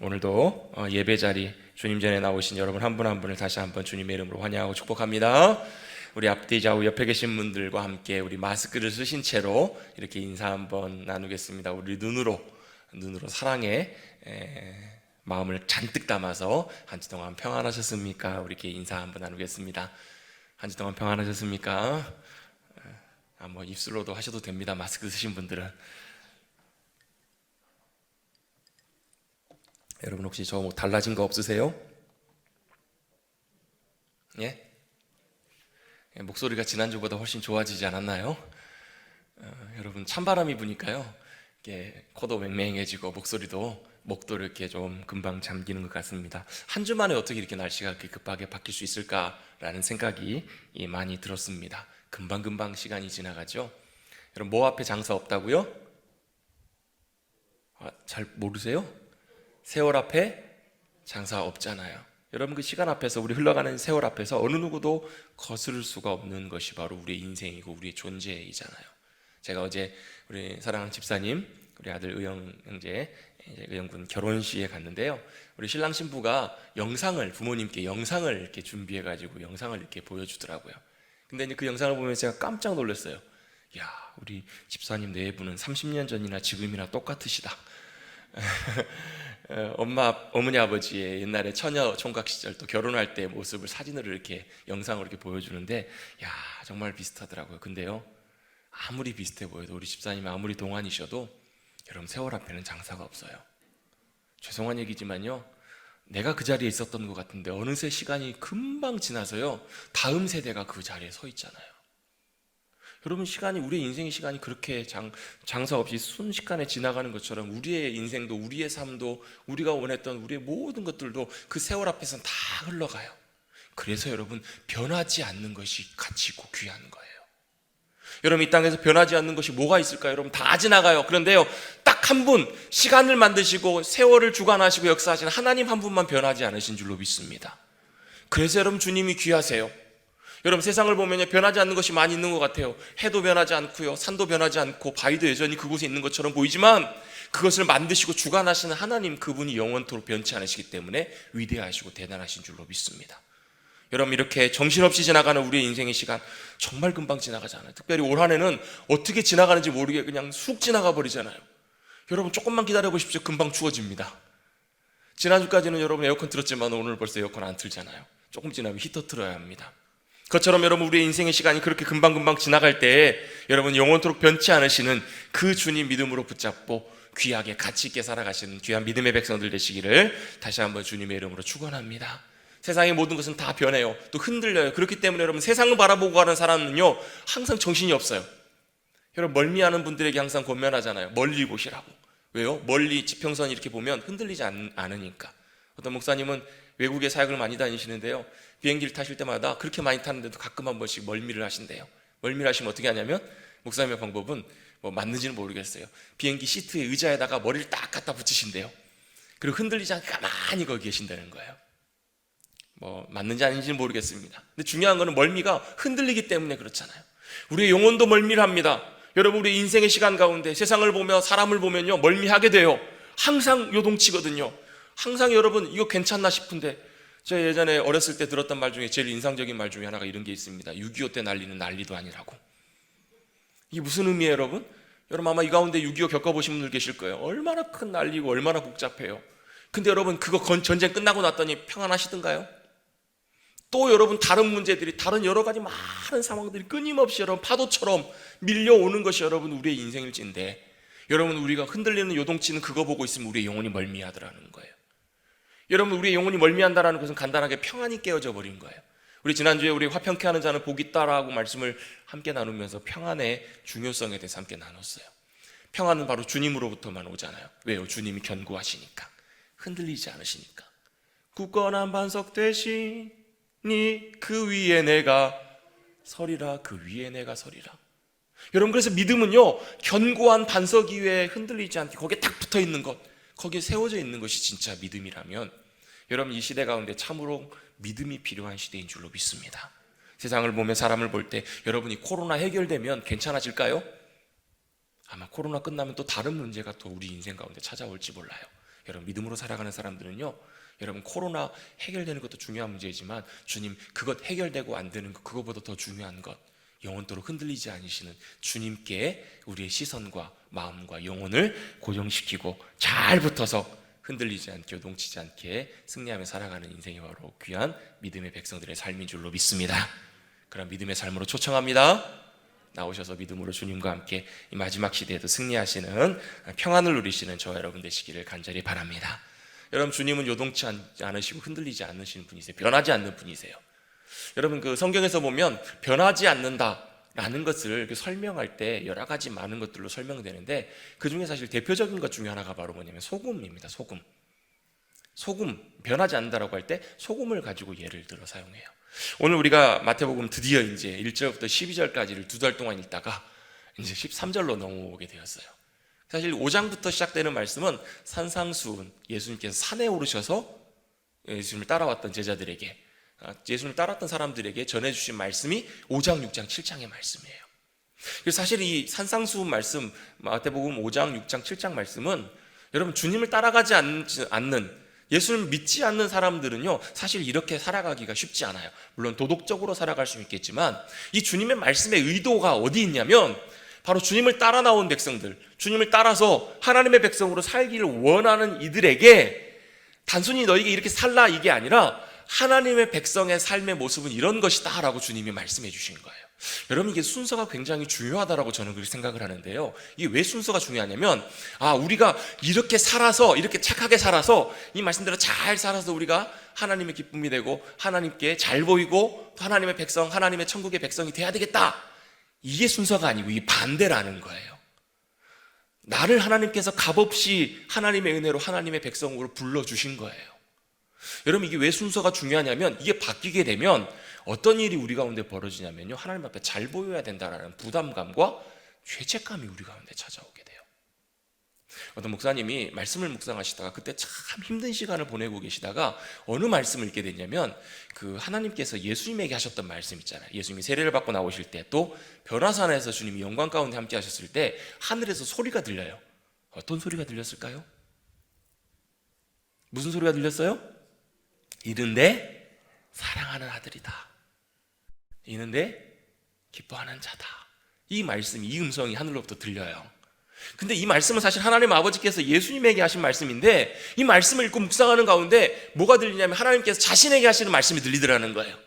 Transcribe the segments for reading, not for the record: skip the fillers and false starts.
오늘도 예배 자리 주님 전에 나오신 여러분 한 분 한 분을 다시 한번 주님의 이름으로 환영하고 축복합니다. 우리 앞뒤 좌우 옆에 계신 분들과 함께 우리 마스크를 쓰신 채로 이렇게 인사 한번 나누겠습니다. 우리 눈으로 사랑의 마음을 잔뜩 담아서 한 주 동안 평안하셨습니까? 우리 이렇게 인사 한번 나누겠습니다. 한 주 동안 평안하셨습니까? 뭐 입술로도 하셔도 됩니다. 마스크 쓰신 분들은. 여러분 혹시 저 뭐 달라진 거 없으세요? 예? 목소리가 지난주보다 훨씬 좋아지지 않았나요? 여러분 찬바람이 부니까요, 이게 코도 맹맹해지고 목도 이렇게 좀 금방 잠기는 것 같습니다. 한 주 만에 어떻게 이렇게 날씨가 그렇게 급하게 바뀔 수 있을까라는 생각이 많이 들었습니다. 금방금방 시간이 지나가죠. 여러분 뭐 앞에 장사 없다고요? 잘 모르세요? 세월 앞에 장사 없잖아요. 여러분 그 시간 앞에서, 우리 흘러가는 세월 앞에서 어느 누구도 거스를 수가 없는 것이 바로 우리의 인생이고 우리의 존재이잖아요. 제가 어제 우리 사랑하는 집사님, 우리 아들 의영 형제, 의영군 결혼식에 갔는데요, 우리 신랑 신부가 부모님께 영상을 이렇게 준비해가지고 영상을 이렇게 보여주더라고요. 근데 이제 그 영상을 보면서 제가 깜짝 놀랐어요. 야, 우리 집사님 내부는 30년 전이나 지금이나 똑같으시다. 어머니 아버지의 옛날에 처녀 총각 시절 또 결혼할 때 모습을 사진으로 이렇게 영상으로 이렇게 보여주는데, 야, 정말 비슷하더라고요. 근데요, 아무리 비슷해 보여도, 우리 집사님이 아무리 동안이셔도 여러분 세월 앞에는 장사가 없어요. 죄송한 얘기지만요, 내가 그 자리에 있었던 것 같은데 어느새 시간이 금방 지나서요, 다음 세대가 그 자리에 서 있잖아요. 여러분 우리의 인생의 시간이 그렇게 장사 없이 순식간에 지나가는 것처럼 우리의 인생도, 우리의 삶도, 우리가 원했던 우리의 모든 것들도 그 세월 앞에서는 다 흘러가요. 그래서 여러분 변하지 않는 것이 가치 있고 귀한 거예요. 여러분 이 땅에서 변하지 않는 것이 뭐가 있을까요? 여러분 다 지나가요. 그런데요, 딱 한 분, 시간을 만드시고 세월을 주관하시고 역사하시는 하나님 한 분만 변하지 않으신 줄로 믿습니다. 그래서 여러분 주님이 귀하세요. 여러분 세상을 보면 변하지 않는 것이 많이 있는 것 같아요. 해도 변하지 않고요, 산도 변하지 않고, 바위도 여전히 그곳에 있는 것처럼 보이지만 그것을 만드시고 주관하시는 하나님, 그분이 영원토록 변치 않으시기 때문에 위대하시고 대단하신 줄로 믿습니다. 여러분 이렇게 정신없이 지나가는 우리의 인생의 시간 정말 금방 지나가잖아요. 특별히 올 한 해는 어떻게 지나가는지 모르게 그냥 쑥 지나가 버리잖아요. 여러분 조금만 기다려 보십시오. 금방 추워집니다. 지난주까지는 여러분 에어컨 틀었지만 오늘 벌써 에어컨 안 틀잖아요. 조금 지나면 히터 틀어야 합니다. 그것처럼 여러분 우리의 인생의 시간이 그렇게 금방금방 지나갈 때에 여러분 영원토록 변치 않으시는 그 주님 믿음으로 붙잡고 귀하게 가치 있게 살아가시는 귀한 믿음의 백성들 되시기를 다시 한번 주님의 이름으로 축원합니다. 세상의 모든 것은 다 변해요. 또 흔들려요. 그렇기 때문에 여러분 세상을 바라보고 가는 사람은요 항상 정신이 없어요. 여러분 멀미하는 분들에게 항상 권면하잖아요. 멀리 보시라고. 왜요? 멀리 지평선 이렇게 보면 흔들리지 않으니까. 어떤 목사님은 외국에 사역을 많이 다니시는데요, 비행기를 타실 때마다 그렇게 많이 타는데도 가끔 한 번씩 멀미를 하신대요. 멀미를 하시면 어떻게 하냐면, 목사님의 방법은 뭐 맞는지는 모르겠어요, 비행기 시트의 의자에다가 머리를 딱 갖다 붙이신대요. 그리고 흔들리지 않게 가만히 거기 계신다는 거예요. 뭐 맞는지 아닌지는 모르겠습니다. 근데 중요한 거는 멀미가 흔들리기 때문에 그렇잖아요. 우리의 영혼도 멀미를 합니다. 여러분 우리 인생의 시간 가운데 세상을 보며 사람을 보면요 멀미하게 돼요. 항상 요동치거든요. 항상 여러분 이거 괜찮나 싶은데, 제가 예전에 어렸을 때 들었던 말 중에 제일 인상적인 말 중에 하나가 이런 게 있습니다. 6.25 때 난리는 난리도 아니라고. 이게 무슨 의미예요 여러분? 여러분 아마 이 가운데 6.25 겪어보신 분들 계실 거예요. 얼마나 큰 난리고 얼마나 복잡해요. 근데 여러분 그거 전쟁 끝나고 났더니 평안하시던가요? 또 여러분 다른 문제들이, 다른 여러 가지 많은 상황들이 끊임없이 여러분 파도처럼 밀려오는 것이 여러분 우리의 인생일진데, 여러분 우리가 흔들리는 요동치는 그거 보고 있으면 우리의 영혼이 멀미하더라는 거예요. 여러분 우리의 영혼이 멀미한다는 것은 간단하게 평안이 깨어져 버린 거예요. 우리 지난주에 우리 화평케 하는 자는 복이 있다라고 말씀을 함께 나누면서 평안의 중요성에 대해서 함께 나눴어요. 평안은 바로 주님으로부터만 오잖아요. 왜요? 주님이 견고하시니까, 흔들리지 않으시니까. 굳건한 반석 되시니 그 위에 내가 서리라. 그 위에 내가 서리라. 여러분 그래서 믿음은요 견고한 반석 위에 흔들리지 않게 거기에 딱 붙어 있는 것, 거기에 세워져 있는 것이 진짜 믿음이라면, 여러분 이 시대 가운데 참으로 믿음이 필요한 시대인 줄로 믿습니다. 세상을 보며 사람을 볼 때 여러분이 코로나 해결되면 괜찮아질까요? 아마 코로나 끝나면 또 다른 문제가 또 우리 인생 가운데 찾아올지 몰라요. 여러분 믿음으로 살아가는 사람들은요, 여러분 코로나 해결되는 것도 중요한 문제이지만 주님 그것 해결되고 안 되는 것, 그것보다 더 중요한 것, 영원토록 흔들리지 않으시는 주님께 우리의 시선과 마음과 영혼을 고정시키고 잘 붙어서 흔들리지 않게 요동치지 않게 승리하며 살아가는 인생이 바로 귀한 믿음의 백성들의 삶인 줄로 믿습니다. 그런 믿음의 삶으로 초청합니다. 나오셔서 믿음으로 주님과 함께 이 마지막 시대에도 승리하시는 평안을 누리시는 저와 여러분 되시기를 간절히 바랍니다. 여러분 주님은 요동치 않으시고 흔들리지 않으시는 분이세요. 변하지 않는 분이세요. 여러분 그 성경에서 보면 변하지 않는다라는 것을 설명할 때 여러 가지 많은 것들로 설명되는데 그 중에 사실 대표적인 것 중에 하나가 바로 뭐냐면 소금입니다. 소금 변하지 않는다라고 할 때 소금을 가지고 예를 들어 사용해요. 오늘 우리가 마태복음 드디어 이제 1절부터 12절까지를 2달 동안 읽다가 이제 13절로 넘어오게 되었어요. 사실 5장부터 시작되는 말씀은 산상수훈, 예수님께서 산에 오르셔서 예수님을 따라왔던 제자들에게, 예수님을 따랐던 사람들에게 전해주신 말씀이 5장, 6장, 7장의 말씀이에요. 그래서 사실 이 산상수훈 말씀, 마태복음 5장, 6장, 7장 말씀은 여러분 주님을 따라가지 않는, 예수를 믿지 않는 사람들은요 사실 이렇게 살아가기가 쉽지 않아요. 물론 도덕적으로 살아갈 수 있겠지만 이 주님의 말씀의 의도가 어디 있냐면 바로 주님을 따라 나온 백성들, 주님을 따라서 하나님의 백성으로 살기를 원하는 이들에게 단순히 너희가 이렇게 살라 이게 아니라 하나님의 백성의 삶의 모습은 이런 것이다 라고 주님이 말씀해 주신 거예요. 여러분 이게 순서가 굉장히 중요하다라고 저는 그렇게 생각을 하는데요, 이게 왜 순서가 중요하냐면 우리가 이렇게 살아서, 이렇게 착하게 살아서 이 말씀대로 잘 살아서 우리가 하나님의 기쁨이 되고 하나님께 잘 보이고 또 하나님의 백성, 하나님의 천국의 백성이 돼야 되겠다, 이게 순서가 아니고 이게 반대라는 거예요. 나를 하나님께서 값없이 하나님의 은혜로 하나님의 백성으로 불러주신 거예요. 여러분 이게 왜 순서가 중요하냐면 이게 바뀌게 되면 어떤 일이 우리 가운데 벌어지냐면요, 하나님 앞에 잘 보여야 된다라는 부담감과 죄책감이 우리 가운데 찾아오게 돼요. 어떤 목사님이 말씀을 묵상하시다가 그때 참 힘든 시간을 보내고 계시다가 어느 말씀을 읽게 됐냐면 그 하나님께서 예수님에게 하셨던 말씀 있잖아요. 예수님이 세례를 받고 나오실 때 또 변화산에서 주님이 영광 가운데 함께 하셨을 때 하늘에서 소리가 들려요. 어떤 소리가 들렸을까요? 무슨 소리가 들렸어요? 이른데 사랑하는 아들이다, 이는데 기뻐하는 자다. 이 말씀, 이 음성이 하늘로부터 들려요. 근데 이 말씀은 사실 하나님 아버지께서 예수님에게 하신 말씀인데 이 말씀을 읽고 묵상하는 가운데 뭐가 들리냐면 하나님께서 자신에게 하시는 말씀이 들리더라는 거예요.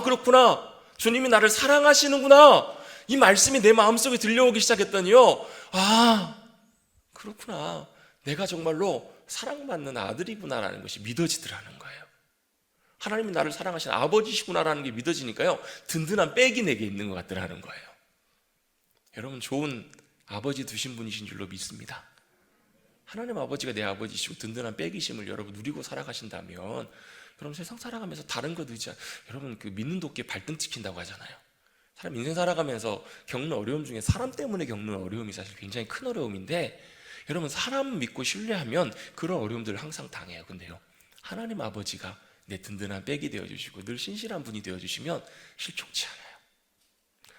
그렇구나, 주님이 나를 사랑하시는구나, 이 말씀이 내 마음속에 들려오기 시작했더니요, 그렇구나, 내가 정말로 사랑받는 아들이구나라는 것이 믿어지더라는 거예요. 하나님이 나를 사랑하시는 아버지시구나라는 게 믿어지니까요, 든든한 백이 내게 있는 것 같더라는 거예요. 여러분 좋은 아버지 두신 분이신 줄로 믿습니다. 하나님 아버지가 내 아버지시고 든든한 백이심을 여러분 누리고 살아가신다면 여러분 세상 살아가면서 다른 것 의지, 여러분 그 믿는 도끼에 발등 찍힌다고 하잖아요. 사람 인생 살아가면서 겪는 어려움 중에 사람 때문에 겪는 어려움이 사실 굉장히 큰 어려움인데 여러분 사람 믿고 신뢰하면 그런 어려움들을 항상 당해요. 근데요, 하나님 아버지가 내 든든한 백이 되어주시고 늘 신실한 분이 되어주시면 실족치 않아요.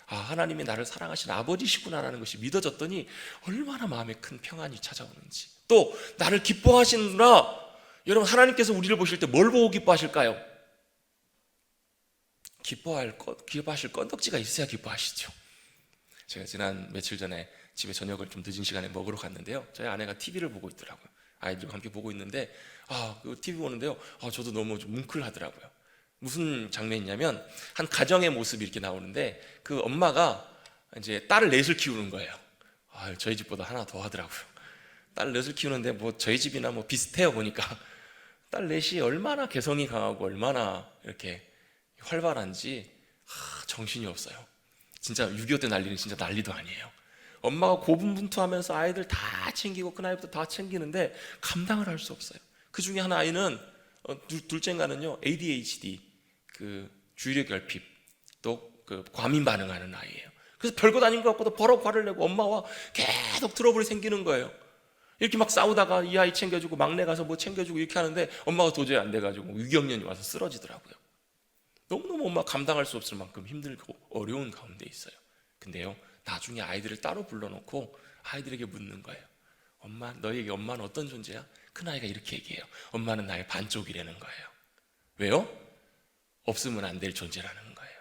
하나님이 나를 사랑하시는 아버지시구나라는 것이 믿어졌더니 얼마나 마음에 큰 평안이 찾아오는지, 또 나를 기뻐하시는구나. 여러분 하나님께서 우리를 보실 때 뭘 보고 기뻐하실까요? 기뻐하실 건덕지가 있어야 기뻐하시죠. 제가 지난 며칠 전에 집에 저녁을 좀 늦은 시간에 먹으러 갔는데요, 저희 아내가 TV를 보고 있더라고요. 아이들과 함께 보고 있는데 그 TV 보는데요, 저도 너무 좀 뭉클하더라고요. 무슨 장면이냐면 한 가정의 모습이 이렇게 나오는데 그 엄마가 이제 딸을 넷을 키우는 거예요. 저희 집보다 하나 더 하더라고요. 딸 넷을 키우는데 뭐 저희 집이나 뭐 비슷해요. 보니까 딸 넷이 얼마나 개성이 강하고 얼마나 이렇게 활발한지 정신이 없어요. 진짜 6.25 때 난리는 진짜 난리도 아니에요. 엄마가 고분분투하면서 아이들 다 챙기고 큰 아이부터 다 챙기는데 감당을 할 수 없어요. 그 중에 한 아이는 둘째가는요 ADHD, 그 주의력 결핍, 또 그 과민 반응하는 아이예요. 그래서 별것 아닌 것 같고도 버럭 화를 내고 엄마와 계속 트러블이 생기는 거예요. 이렇게 막 싸우다가 이 아이 챙겨주고 막내 가서 뭐 챙겨주고 이렇게 하는데 엄마가 도저히 안 돼가지고 위경련이 와서 쓰러지더라고요. 너무너무 엄마 감당할 수 없을 만큼 힘들고 어려운 가운데 있어요. 근데요, 나중에 아이들을 따로 불러놓고 아이들에게 묻는 거예요. 엄마, 너희에게 엄마는 어떤 존재야? 큰아이가 이렇게 얘기해요. 엄마는 나의 반쪽이라는 거예요. 왜요? 없으면 안 될 존재라는 거예요.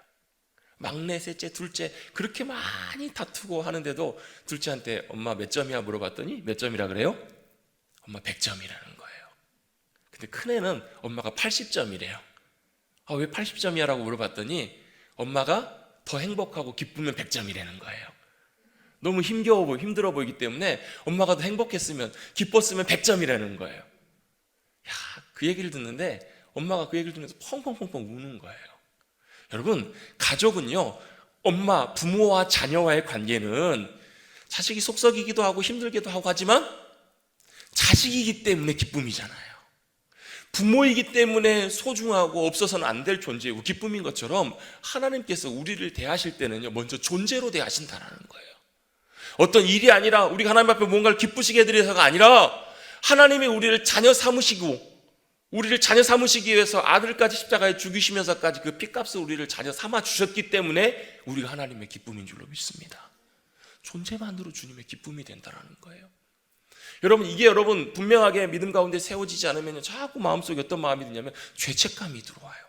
막내, 셋째, 둘째 그렇게 많이 다투고 하는데도 둘째한테 엄마 몇 점이야 물어봤더니 몇 점이라 그래요? 엄마 100점이라는 거예요. 근데 큰애는 엄마가 80점이래요. 왜 80점이야 라고 물어봤더니 엄마가 더 행복하고 기쁘면 100점이라는 거예요. 너무 힘들어 보이기 때문에 엄마가 더 행복했으면 기뻤으면 100점이라는 거예요. 그 얘기를 듣는데 엄마가 그 얘기를 들으면서 펑펑펑펑 우는 거예요. 여러분, 가족은요, 엄마, 부모와 자녀와의 관계는 자식이 속썩이기도 하고 힘들기도 하고 하지만 자식이기 때문에 기쁨이잖아요. 부모이기 때문에 소중하고 없어서는 안 될 존재이고 기쁨인 것처럼 하나님께서 우리를 대하실 때는요, 먼저 존재로 대하신다는 거예요. 어떤 일이 아니라 우리가 하나님 앞에 뭔가를 기쁘시게 해드려서가 아니라 하나님이 우리를 자녀 삼으시고 우리를 자녀 삼으시기 위해서 아들까지 십자가에 죽이시면서까지 그 핏값을 우리를 자녀 삼아 주셨기 때문에 우리가 하나님의 기쁨인 줄로 믿습니다. 존재만으로 주님의 기쁨이 된다는 거예요. 여러분, 이게 여러분 분명하게 믿음 가운데 세워지지 않으면 자꾸 마음속에 어떤 마음이 드냐면 죄책감이 들어와요.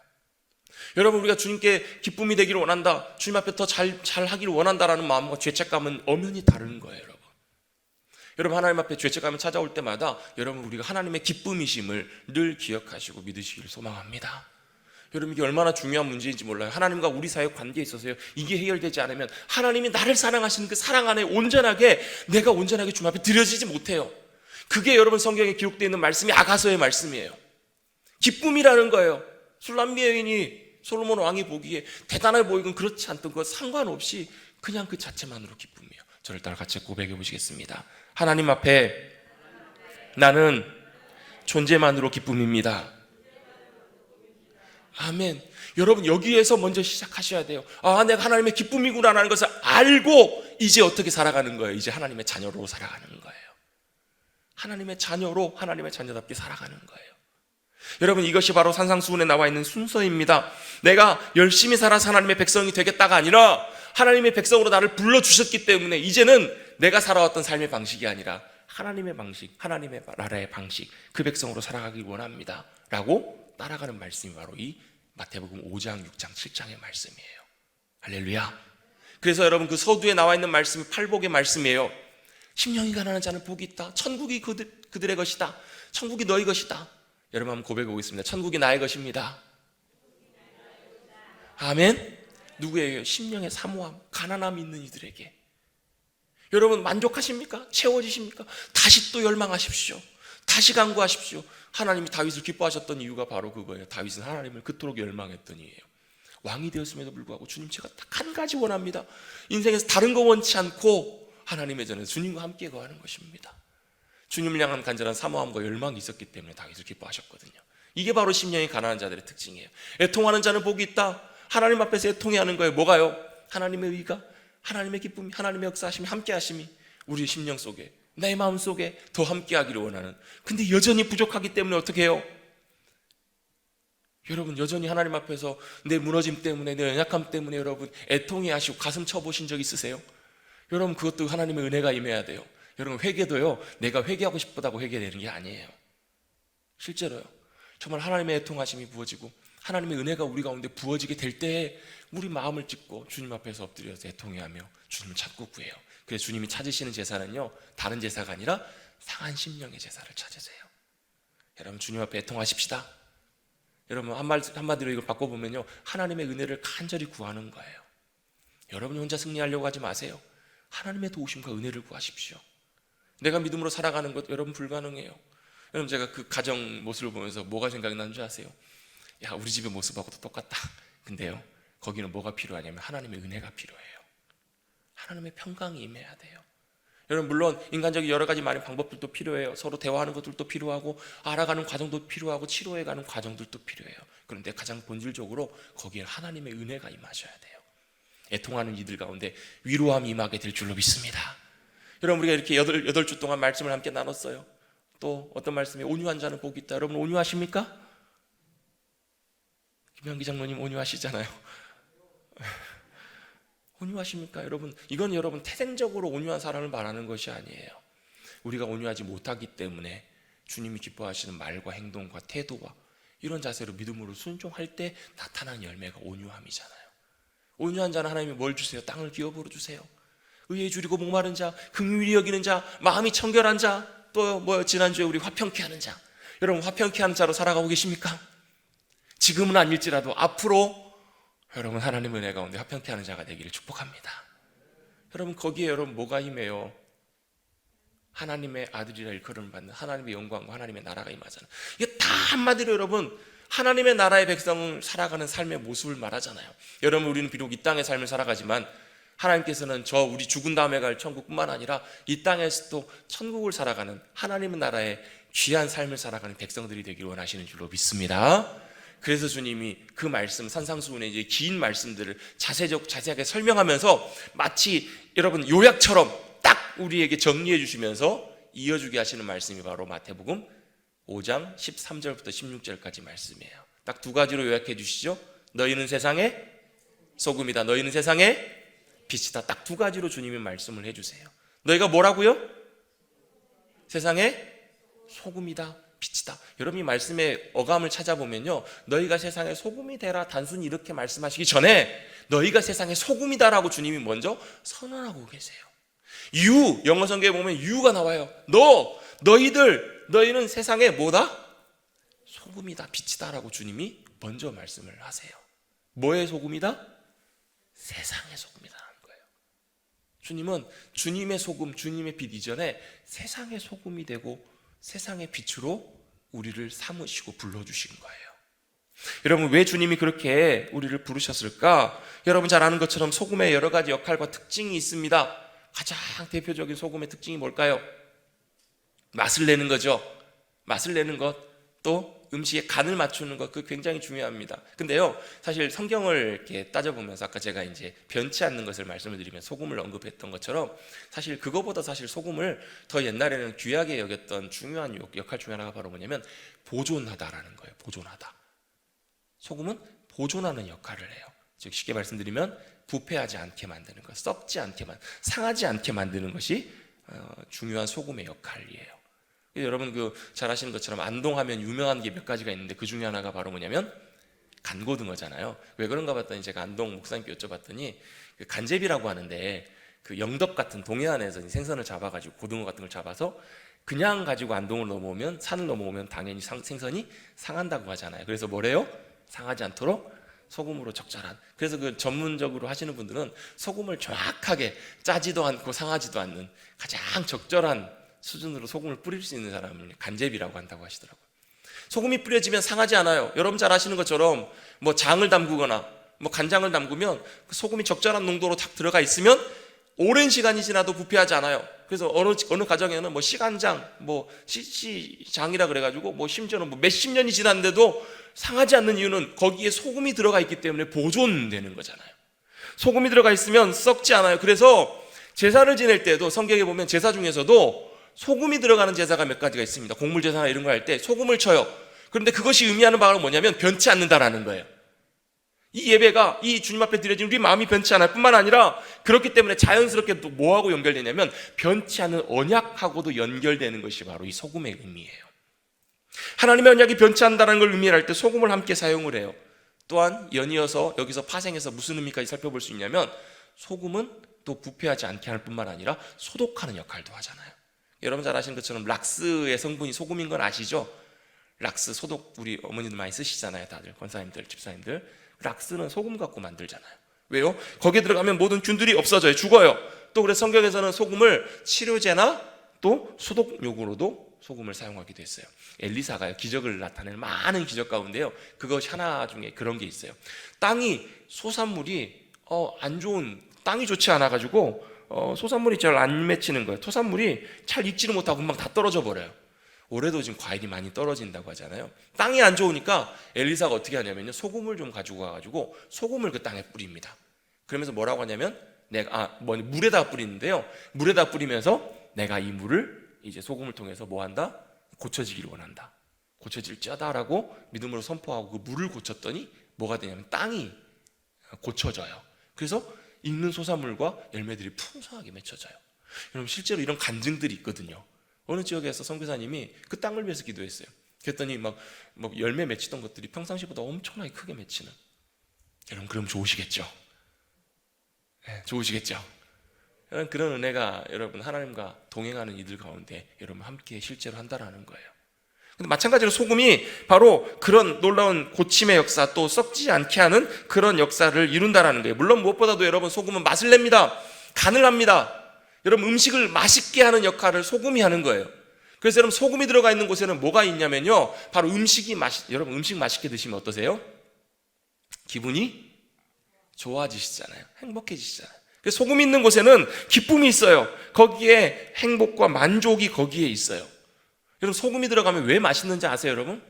여러분, 우리가 주님께 기쁨이 되기를 원한다, 주님 앞에 더 잘 하기를 원한다라는 마음과 죄책감은 엄연히 다른 거예요. 여러분, 하나님 앞에 죄책감이 찾아올 때마다 여러분, 우리가 하나님의 기쁨이심을 늘 기억하시고 믿으시기를 소망합니다. 여러분, 이게 얼마나 중요한 문제인지 몰라요. 하나님과 우리 사이의 관계에 있어서요, 이게 해결되지 않으면 하나님이 나를 사랑하시는 그 사랑 안에 내가 온전하게 주님 앞에 드려지지 못해요. 그게 여러분 성경에 기록되어 있는 말씀이 아가서의 말씀이에요. 기쁨이라는 거예요. 술람미 여인이 솔로몬 왕이 보기에 대단해 보이건 그렇지 않던 것 상관없이 그냥 그 자체만으로 기쁨이에요. 저를 따라 같이 고백해 보시겠습니다. 하나님 앞에 나는 존재만으로 기쁨입니다. 아멘. 여러분, 여기에서 먼저 시작하셔야 돼요. 내가 하나님의 기쁨이구나라는 것을 알고 이제 어떻게 살아가는 거예요? 이제 하나님의 자녀로 살아가는 거예요. 하나님의 자녀로 하나님의 자녀답게 살아가는 거예요. 여러분, 이것이 바로 산상수훈에 나와 있는 순서입니다. 내가 열심히 살아서 하나님의 백성이 되겠다가 아니라 하나님의 백성으로 나를 불러주셨기 때문에 이제는 내가 살아왔던 삶의 방식이 아니라 하나님의 방식, 하나님의 나라의 방식, 그 백성으로 살아가길 원합니다 라고 따라가는 말씀이 바로 이 마태복음 5장, 6장, 7장의 말씀이에요. 할렐루야. 그래서 여러분, 그 서두에 나와 있는 말씀이 팔복의 말씀이에요. 심령이 가난한 자는 복이 있다. 천국이 그들의 것이다. 천국이 너희 것이다. 여러분, 한번 고백해 보겠습니다. 천국이 나의 것입니다. 아멘. 누구예요? 심령의 사모함, 가난함이 있는 이들에게. 여러분, 만족하십니까? 채워지십니까? 다시 또 열망하십시오. 다시 간구하십시오. 하나님이 다윗을 기뻐하셨던 이유가 바로 그거예요. 다윗은 하나님을 그토록 열망했던 이유예요. 왕이 되었음에도 불구하고 주님, 제가 딱 한 가지 원합니다. 인생에서 다른 거 원치 않고 하나님의 전에 주님과 함께 거하는 것입니다. 주님을 향한 간절한 사모함과 열망이 있었기 때문에 다윗을 기뻐하셨거든요. 이게 바로 심령이 가난한 자들의 특징이에요. 애통하는 자는 복이 있다. 하나님 앞에서 애통해하는 거예요. 뭐가요? 하나님의 의가, 하나님의 기쁨이, 하나님의 역사하심이, 함께하심이 우리의 심령 속에, 내 마음 속에 더 함께하기를 원하는. 근데 여전히 부족하기 때문에 어떻게 해요? 여러분, 여전히 하나님 앞에서 내 무너짐 때문에, 내 연약함 때문에 여러분 애통해하시고 가슴 쳐보신 적 있으세요? 여러분, 그것도 하나님의 은혜가 임해야 돼요. 여러분, 회개도요, 내가 회개하고 싶다고 회개되는 게 아니에요. 실제로요, 정말 하나님의 애통하심이 부어지고 하나님의 은혜가 우리 가운데 부어지게 될 때에 우리 마음을 찢고 주님 앞에서 엎드려서 애통해하며 주님을 찾고 구해요. 그래서 주님이 찾으시는 제사는요, 다른 제사가 아니라 상한 심령의 제사를 찾으세요. 여러분, 주님 앞에 애통하십시다. 여러분, 한마디로 이걸 바꿔보면요, 하나님의 은혜를 간절히 구하는 거예요. 여러분이 혼자 승리하려고 하지 마세요. 하나님의 도우심과 은혜를 구하십시오. 내가 믿음으로 살아가는 것 여러분 불가능해요. 여러분, 제가 그 가정 모습을 보면서 뭐가 생각이 나는 줄 아세요? 야, 우리 집의 모습하고도 똑같다. 근데요, 거기는 뭐가 필요하냐면 하나님의 은혜가 필요해요. 하나님의 평강이 임해야 돼요. 여러분, 물론 인간적인 여러 가지 많은 방법들도 필요해요. 서로 대화하는 것들도 필요하고 알아가는 과정도 필요하고 치료해가는 과정들도 필요해요. 그런데 가장 본질적으로 거기에 하나님의 은혜가 임하셔야 돼요. 애통하는 이들 가운데 위로함이 임하게 될 줄로 믿습니다. 여러분, 우리가 이렇게 8주 동안 말씀을 함께 나눴어요. 또 어떤 말씀이 온유한 자는 복이 있다. 여러분, 온유하십니까? 김현기 장로님 온유하시잖아요. 온유하십니까? 여러분, 이건 여러분 태생적으로 온유한 사람을 말하는 것이 아니에요. 우리가 온유하지 못하기 때문에 주님이 기뻐하시는 말과 행동과 태도와 이런 자세로 믿음으로 순종할 때 나타난 열매가 온유함이잖아요. 온유한 자는 하나님이 뭘 주세요? 땅을 기업으로 주세요. 의에 줄이고 목마른 자, 긍휼히 여기는 자, 마음이 청결한 자, 또 지난주에 우리 화평케 하는 자. 여러분 화평케 하는 자로 살아가고 계십니까? 지금은 아닐지라도 앞으로 여러분 하나님의 은혜 가운데 화평케 하는 자가 되기를 축복합니다. 여러분 거기에 여러분 뭐가 임해요? 하나님의 아들이라 일컬음을 받는 하나님의 영광과 하나님의 나라가 임하잖아요. 이게 다 한마디로 여러분 하나님의 나라의 백성을 살아가는 삶의 모습을 말하잖아요. 여러분 우리는 비록 이 땅의 삶을 살아가지만 하나님께서는 우리 죽은 다음에 갈 천국뿐만 아니라 이 땅에서도 천국을 살아가는 하나님의 나라의 귀한 삶을 살아가는 백성들이 되기를 원하시는 줄로 믿습니다. 그래서 주님이 그 말씀 산상수훈의 이제 긴 말씀들을 자세하게 설명하면서 마치 여러분 요약처럼 딱 우리에게 정리해 주시면서 이어주게 하시는 말씀이 바로 마태복음 5장 13절부터 16절까지 말씀이에요. 딱 두 가지로 요약해 주시죠. 너희는 세상의 소금이다. 너희는 세상의 빛이다. 딱 두 가지로 주님이 말씀을 해주세요. 너희가 뭐라고요? 세상의 소금이다. 빛이다. 여러분이 말씀의 어감을 찾아보면요, 너희가 세상의 소금이 되라 단순히 이렇게 말씀하시기 전에 너희가 세상의 소금이다라고 주님이 먼저 선언하고 계세요. 영어 성경에 보면 you가 나와요. 너희는 세상의 뭐다? 소금이다, 빛이다라고 주님이 먼저 말씀을 하세요. 뭐의 소금이다? 세상의 소금이다라는 거예요. 주님은 주님의 소금, 주님의 빛 이전에 세상의 소금이 되고 세상의 빛으로 우리를 삼으시고 불러주신 거예요. 여러분 왜 주님이 그렇게 우리를 부르셨을까? 여러분 잘 아는 것처럼 소금의 여러 가지 역할과 특징이 있습니다. 가장 대표적인 소금의 특징이 뭘까요? 맛을 내는 거죠. 맛을 내는 것, 또 음식의 간을 맞추는 것, 그 굉장히 중요합니다. 근데요, 사실 성경을 이렇게 따져보면서 아까 제가 이제 변치 않는 것을 말씀을 드리면 소금을 언급했던 것처럼 사실 그거보다 사실 소금을 더 옛날에는 귀하게 여겼던 중요한 역할 중에 하나가 바로 뭐냐면 보존하다라는 거예요. 보존하다. 소금은 보존하는 역할을 해요. 즉 쉽게 말씀드리면 부패하지 않게 만드는 것, 썩지 않게 상하지 않게 만드는 것이 중요한 소금의 역할이에요. 여러분 잘 아시는 것처럼 안동하면 유명한 게 몇 가지가 있는데 그 중에 하나가 바로 뭐냐면 간고등어잖아요. 왜 그런가 봤더니 제가 안동 목사님께 여쭤봤더니 그 간제비라고 하는데 그 영덕 같은 동해안에서 생선을 잡아가지고 고등어 같은 걸 잡아서 그냥 가지고 안동을 넘어오면, 산을 넘어오면 당연히 생선이 상한다고 하잖아요. 그래서 뭐래요? 상하지 않도록 소금으로 적절한. 그래서 그 전문적으로 하시는 분들은 소금을 정확하게 짜지도 않고 상하지도 않는 가장 적절한 수준으로 소금을 뿌릴 수 있는 사람을 간제비라고 한다고 하시더라고요. 소금이 뿌려지면 상하지 않아요. 여러분 잘 아시는 것처럼 뭐 장을 담그거나 뭐 간장을 담그면 그 소금이 적절한 농도로 딱 들어가 있으면 오랜 시간이 지나도 부패하지 않아요. 그래서 어느 가정에는 뭐 시간장, 뭐 CC장이라 그래가지고 뭐 심지어는 뭐 몇십 년이 지났는데도 상하지 않는 이유는 거기에 소금이 들어가 있기 때문에 보존되는 거잖아요. 소금이 들어가 있으면 썩지 않아요. 그래서 제사를 지낼 때도 성경에 보면 제사 중에서도 소금이 들어가는 제사가 몇 가지가 있습니다. 곡물 제사나 이런 거 할 때 소금을 쳐요. 그런데 그것이 의미하는 바가 뭐냐면 변치 않는다라는 거예요. 이 예배가 이 주님 앞에 드려진 우리 마음이 변치 않을 뿐만 아니라 그렇기 때문에 자연스럽게 또 뭐하고 연결되냐면 변치 않은 언약하고도 연결되는 것이 바로 이 소금의 의미예요. 하나님의 언약이 변치 않는다는 걸 의미할 때 소금을 함께 사용을 해요. 또한 연이어서 여기서 파생해서 무슨 의미까지 살펴볼 수 있냐면 소금은 또 부패하지 않게 할 뿐만 아니라 소독하는 역할도 하잖아요. 여러분 잘 아시는 것처럼 락스의 성분이 소금인 건 아시죠? 락스 소독 우리 어머니들 많이 쓰시잖아요. 다들 권사님들, 집사님들. 락스는 소금 갖고 만들잖아요. 왜요? 거기에 들어가면 모든 균들이 없어져요. 죽어요. 또 그래서 성경에서는 소금을 치료제나 또 소독용으로도 소금을 사용하기도 했어요. 엘리사가요, 기적을 나타내는 많은 기적 가운데요, 그것이 하나 중에 그런 게 있어요. 소산물이 안 좋은 땅이 좋지 않아가지고 소산물이 잘 안 맺히는 거예요. 토산물이 잘 익지를 못하고 금방 다 떨어져 버려요. 올해도 지금 과일이 많이 떨어진다고 하잖아요. 땅이 안 좋으니까 엘리사가 어떻게 하냐면요, 소금을 좀 가지고 가가지고 소금을 그 땅에 뿌립니다. 그러면서 뭐라고 하냐면 물에다 뿌리는데요, 물에다 뿌리면서 내가 이 물을 이제 소금을 통해서 뭐 한다? 고쳐지기를 원한다. 고쳐질지어다라고 믿음으로 선포하고 그 물을 고쳤더니 뭐가 되냐면 땅이 고쳐져요. 그래서 익는 소산물과 열매들이 풍성하게 맺혀져요. 여러분 실제로 이런 간증들이 있거든요. 어느 지역에서 선교사님이 그 땅을 위해서 기도했어요. 그랬더니 막 열매 맺히던 것들이 평상시보다 엄청나게 크게 맺히는. 여러분 그럼 좋으시겠죠? 네, 좋으시겠죠? 여러분 그런 은혜가 여러분 하나님과 동행하는 이들 가운데 여러분 함께 실제로 한다라는 거예요. 근데 마찬가지로 소금이 바로 그런 놀라운 고침의 역사, 또 썩지 않게 하는 그런 역사를 이룬다라는 거예요. 물론 무엇보다도 여러분 소금은 맛을 냅니다. 간을 합니다. 여러분 음식을 맛있게 하는 역할을 소금이 하는 거예요. 그래서 여러분 소금이 들어가 있는 곳에는 뭐가 있냐면요, 바로 여러분 음식 맛있게 드시면 어떠세요? 기분이 좋아지시잖아요. 행복해지시잖아요. 그래서 소금이 있는 곳에는 기쁨이 있어요. 거기에 행복과 만족이 거기에 있어요. 여러분 소금이 들어가면 왜 맛있는지 아세요, 여러분?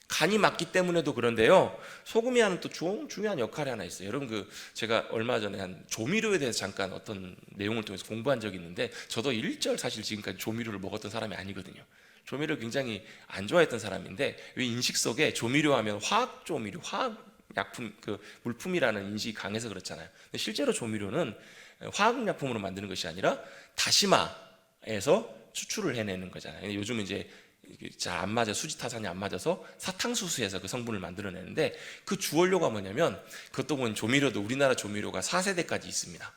간이 맞기 때문에도 그런데요, 소금이 하는 또 중요한 역할이 하나 있어요. 여러분 제가 얼마 전에 한 조미료에 대해서 잠깐 어떤 내용을 통해서 공부한 적이 있는데, 저도 일절 사실 지금까지 조미료를 먹었던 사람이 아니거든요. 조미료를 굉장히 안 좋아했던 사람인데, 왜 인식 속에 조미료 하면 화학 조미료, 화학 약품, 물품이라는 인식이 강해서 그렇잖아요. 근데 실제로 조미료는 화학약품으로 만드는 것이 아니라 다시마에서 추출을 해내는 거잖아요. 근데 요즘은 이제 잘 안 맞아, 수지타산이 안 맞아서 사탕수수에서 그 성분을 만들어내는데, 그 주원료가 뭐냐면, 그것도 보면 조미료도 우리나라 조미료가 4세대까지 있습니다.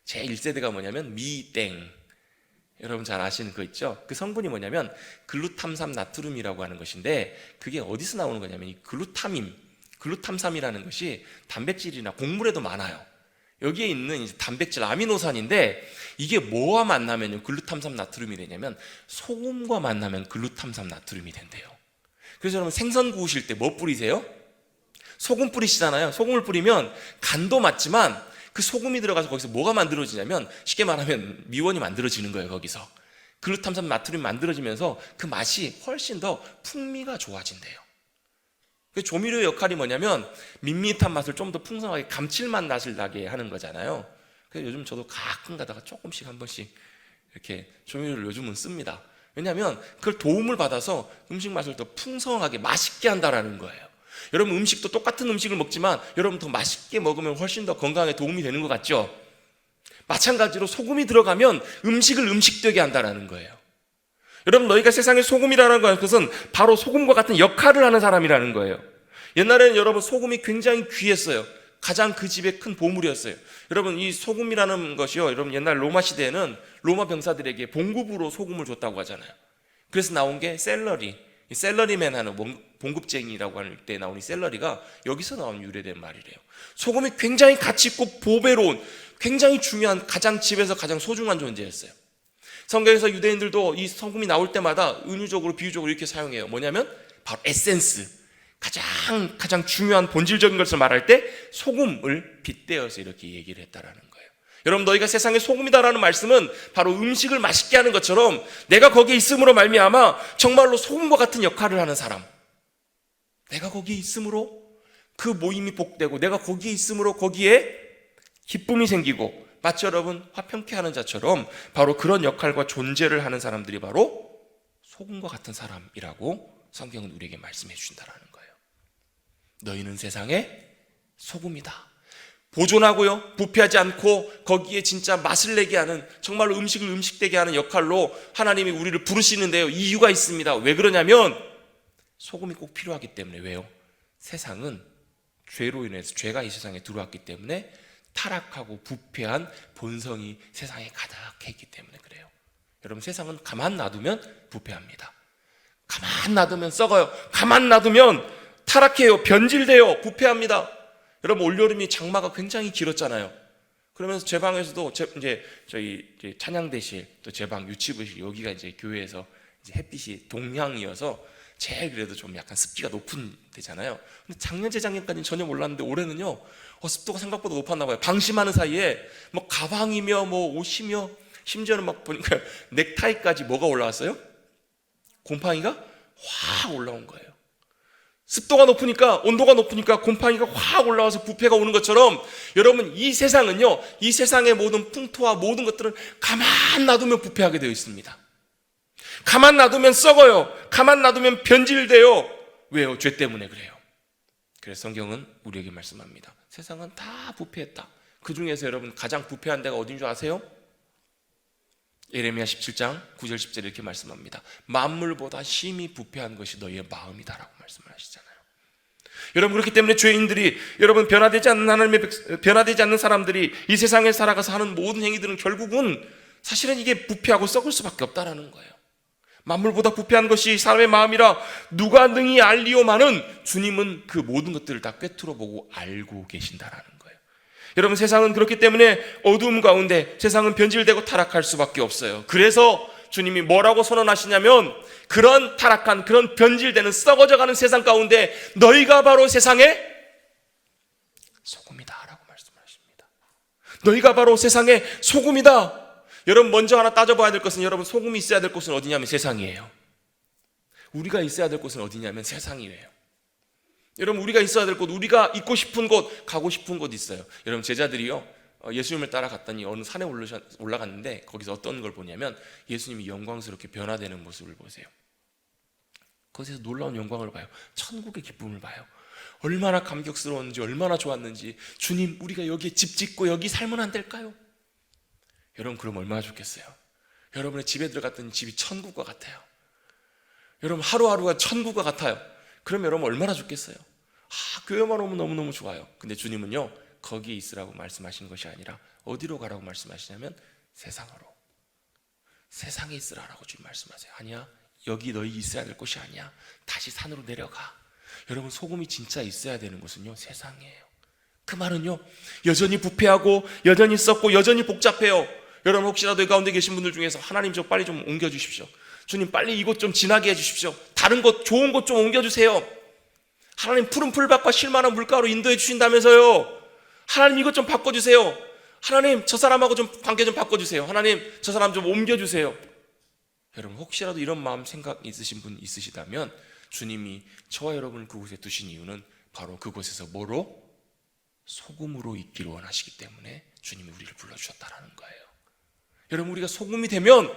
제 1세대가 뭐냐면 미땡, 여러분 잘 아시는 거 있죠? 그 성분이 뭐냐면 글루탐산 나트륨이라고 하는 것인데, 그게 어디서 나오는 거냐면 이 글루탐산이라는 것이 단백질이나 곡물에도 많아요. 여기에 있는 이제 단백질 아미노산인데, 이게 뭐와 만나면 글루탐산 나트륨이 되냐면 소금과 만나면 글루탐산 나트륨이 된대요. 그래서 여러분 생선 구우실 때 뭐 뿌리세요? 소금 뿌리시잖아요. 소금을 뿌리면 간도 맞지만 그 소금이 들어가서 거기서 뭐가 만들어지냐면, 쉽게 말하면 미원이 만들어지는 거예요. 거기서 글루탐산 나트륨이 만들어지면서 그 맛이 훨씬 더 풍미가 좋아진대요. 조미료의 역할이 뭐냐면 밋밋한 맛을 좀 더 풍성하게 감칠맛 맛을 나게 하는 거잖아요. 그래서 요즘 저도 가끔 가다가 조금씩 한 번씩 이렇게 조미료를 요즘은 씁니다. 왜냐하면 그걸 도움을 받아서 음식 맛을 더 풍성하게 맛있게 한다라는 거예요. 여러분 음식도 똑같은 음식을 먹지만 여러분 더 맛있게 먹으면 훨씬 더 건강에 도움이 되는 것 같죠? 마찬가지로 소금이 들어가면 음식을 음식되게 한다라는 거예요. 여러분 너희가 세상의 소금이라는 것은 바로 소금과 같은 역할을 하는 사람이라는 거예요. 옛날에는 여러분 소금이 굉장히 귀했어요. 가장 그 집의 큰 보물이었어요. 여러분 이 소금이라는 것이요, 여러분 옛날 로마 시대에는 로마 병사들에게 봉급으로 소금을 줬다고 하잖아요. 그래서 나온 게 샐러리, 샐러리맨 하는 봉급쟁이라고 할 때 나온 이 샐러리가 여기서 나온 유래된 말이래요. 소금이 굉장히 가치 있고 보배로운, 굉장히 중요한, 집에서 가장 소중한 존재였어요. 성경에서 유대인들도 이 소금이 나올 때마다 은유적으로 비유적으로 이렇게 사용해요. 뭐냐면 바로 에센스, 가장 중요한 본질적인 것을 말할 때 소금을 빗대어서 이렇게 얘기를 했다라는 거예요. 여러분 너희가 세상의 소금이다라는 말씀은 바로 음식을 맛있게 하는 것처럼 내가 거기에 있음으로 말미암아 정말로 소금과 같은 역할을 하는 사람, 내가 거기에 있음으로 그 모임이 복되고, 내가 거기에 있음으로 거기에 기쁨이 생기고, 마치 여러분 화평케 하는 자처럼 바로 그런 역할과 존재를 하는 사람들이 바로 소금과 같은 사람이라고 성경은 우리에게 말씀해 주신다라는 거예요. 너희는 세상의 소금이다. 보존하고요, 부패하지 않고 거기에 진짜 맛을 내게 하는, 정말로 음식을 음식되게 하는 역할로 하나님이 우리를 부르시는데요, 이유가 있습니다. 왜 그러냐면 소금이 꼭 필요하기 때문에. 왜요? 세상은 죄로 인해서, 죄가 이 세상에 들어왔기 때문에 타락하고 부패한 본성이 세상에 가득해 있기 때문에 그래요. 여러분 세상은 가만 놔두면 부패합니다. 가만 놔두면 썩어요. 가만 놔두면 타락해요. 변질돼요. 부패합니다. 여러분 올여름이 장마가 굉장히 길었잖아요. 그러면서 제 방에서도 이제 저희 찬양대실, 또 제 방 유치부실, 여기가 이제 교회에서 이제 햇빛이 동향이어서 제일 그래도 좀 약간 습기가 높은 데잖아요. 근데 작년 재작년까지는 전혀 몰랐는데 올해는요, 습도가 생각보다 높았나 봐요. 방심하는 사이에 뭐 가방이며 뭐 옷이며, 심지어는 막 보니까 넥타이까지 뭐가 올라왔어요? 곰팡이가 확 올라온 거예요. 습도가 높으니까, 온도가 높으니까 곰팡이가 확 올라와서 부패가 오는 것처럼, 여러분 이 세상은요, 이 세상의 모든 풍토와 모든 것들은 가만 놔두면 부패하게 되어 있습니다. 가만 놔두면 썩어요. 가만 놔두면 변질돼요. 왜요? 죄 때문에 그래요. 그래서 성경은 우리에게 말씀합니다. 세상은 다 부패했다. 그 중에서 여러분 가장 부패한 데가 어딘 줄 아세요? 예레미야 17장 9절 10절 이렇게 말씀합니다. 만물보다 심히 부패한 것이 너희의 마음이다라고 말씀을 하시잖아요. 여러분, 그렇기 때문에 죄인들이, 여러분, 변화되지 않는 사람들이 이 세상에 살아가서 하는 모든 행위들은 결국은 사실은 이게 부패하고 썩을 수밖에 없다라는 거예요. 만물보다 부패한 것이 사람의 마음이라 누가 능히 알리오마는 주님은 그 모든 것들을 다 꿰뚫어 보고 알고 계신다라는 거예요. 여러분, 세상은 그렇기 때문에 어두움 가운데 세상은 변질되고 타락할 수밖에 없어요. 그래서 주님이 뭐라고 선언하시냐면, 그런 타락한, 그런 변질되는 썩어져가는 세상 가운데 너희가 바로 세상의 소금이다 라고 말씀하십니다. 너희가 바로 세상의 소금이다. 여러분, 먼저 하나 따져봐야 될 것은, 여러분, 소금이 있어야 될 곳은 어디냐면 세상이에요. 우리가 있어야 될 곳은 어디냐면 세상이에요. 여러분, 우리가 있어야 될 곳, 우리가 있고 싶은 곳, 가고 싶은 곳 있어요. 여러분, 제자들이요, 예수님을 따라갔더니 어느 산에 올라갔는데 거기서 어떤 걸 보냐면 예수님이 영광스럽게 변화되는 모습을 보세요. 거기서 놀라운 영광을 봐요. 천국의 기쁨을 봐요. 얼마나 감격스러웠는지, 얼마나 좋았는지. 주님, 우리가 여기에 집 짓고 여기 살면 안 될까요? 여러분, 그럼 얼마나 좋겠어요. 여러분의 집에 들어갔던 집이 천국과 같아요. 여러분, 하루하루가 천국과 같아요. 그럼 여러분 얼마나 좋겠어요. 교회만 오면 너무너무 좋아요. 근데 주님은요, 거기에 있으라고 말씀하시는 것이 아니라 어디로 가라고 말씀하시냐면 세상으로, 세상에 있으라고 주님 말씀하세요. 아니야, 여기 너희 있어야 될 곳이 아니야. 다시 산으로 내려가. 여러분, 소금이 진짜 있어야 되는 곳은요, 세상이에요. 그 말은요, 여전히 부패하고 여전히 썩고 여전히 복잡해요. 여러분, 혹시라도 이 가운데 계신 분들 중에서 하나님 저 빨리 좀 옮겨주십시오. 주님, 빨리 이곳 좀 지나게 해주십시오. 다른 곳, 좋은 곳 좀 옮겨주세요. 하나님, 푸른 풀밭과 쉴만한 물가로 인도해 주신다면서요. 하나님, 이것 좀 바꿔주세요. 하나님, 저 사람하고 좀 관계 좀 바꿔주세요. 하나님, 저 사람 좀 옮겨주세요. 여러분, 혹시라도 이런 마음 생각 있으신 분 있으시다면 주님이 저와 여러분을 그곳에 두신 이유는 바로 그곳에서 뭐로? 소금으로 있기를 원하시기 때문에 주님이 우리를 불러주셨다는 거예요. 여러분, 우리가 소금이 되면,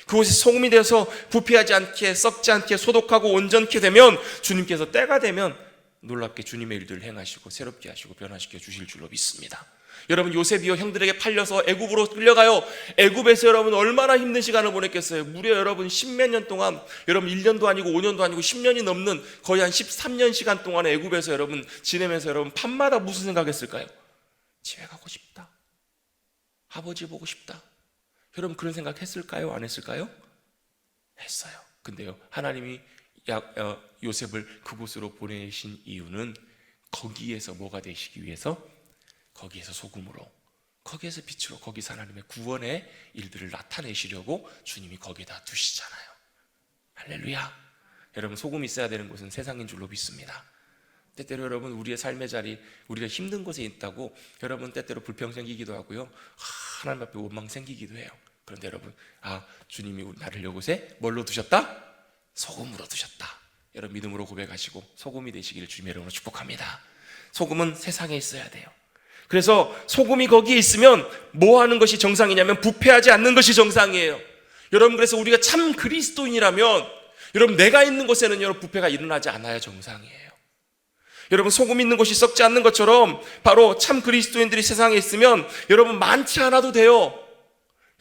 그곳에 소금이 되어서 부패하지 않게, 썩지 않게, 소독하고 온전케 되면 주님께서 때가 되면 놀랍게 주님의 일들을 행하시고 새롭게 하시고 변화시켜 주실 줄로 믿습니다. 여러분, 요셉이요, 형들에게 팔려서 애굽으로 끌려가요. 애굽에서 여러분 얼마나 힘든 시간을 보냈겠어요. 무려 여러분 10몇 년 동안, 여러분 1년도 아니고 5년도 아니고 10년이 넘는 거의 한 13년 시간 동안 애굽에서 여러분 지내면서 여러분 밤마다 무슨 생각했을까요? 집에 가고 싶다, 아버지 보고 싶다. 여러분, 그런 생각 했을까요? 안 했을까요? 했어요. 근데요, 하나님이 요셉을 그곳으로 보내신 이유는 거기에서 뭐가 되시기 위해서? 거기에서 소금으로, 거기에서 빛으로, 거기서 하나님의 구원의 일들을 나타내시려고 주님이 거기에다 두시잖아요. 할렐루야. 여러분, 소금이 있어야 되는 곳은 세상인 줄로 믿습니다. 때때로 여러분, 우리의 삶의 자리, 우리가 힘든 곳에 있다고 여러분 때때로 불평 생기기도 하고요, 하나님 앞에 원망 생기기도 해요. 그런데 여러분, 주님이 나를 이곳에 뭘로 두셨다? 소금으로 두셨다. 여러분, 믿음으로 고백하시고 소금이 되시기를 주님의 이름으로 축복합니다. 소금은 세상에 있어야 돼요. 그래서 소금이 거기에 있으면 뭐 하는 것이 정상이냐면 부패하지 않는 것이 정상이에요. 여러분, 그래서 우리가 참 그리스도인이라면 여러분, 내가 있는 곳에는 여러분 부패가 일어나지 않아야 정상이에요. 여러분, 소금 있는 곳이 썩지 않는 것처럼 바로 참 그리스도인들이 세상에 있으면 여러분 많지 않아도 돼요.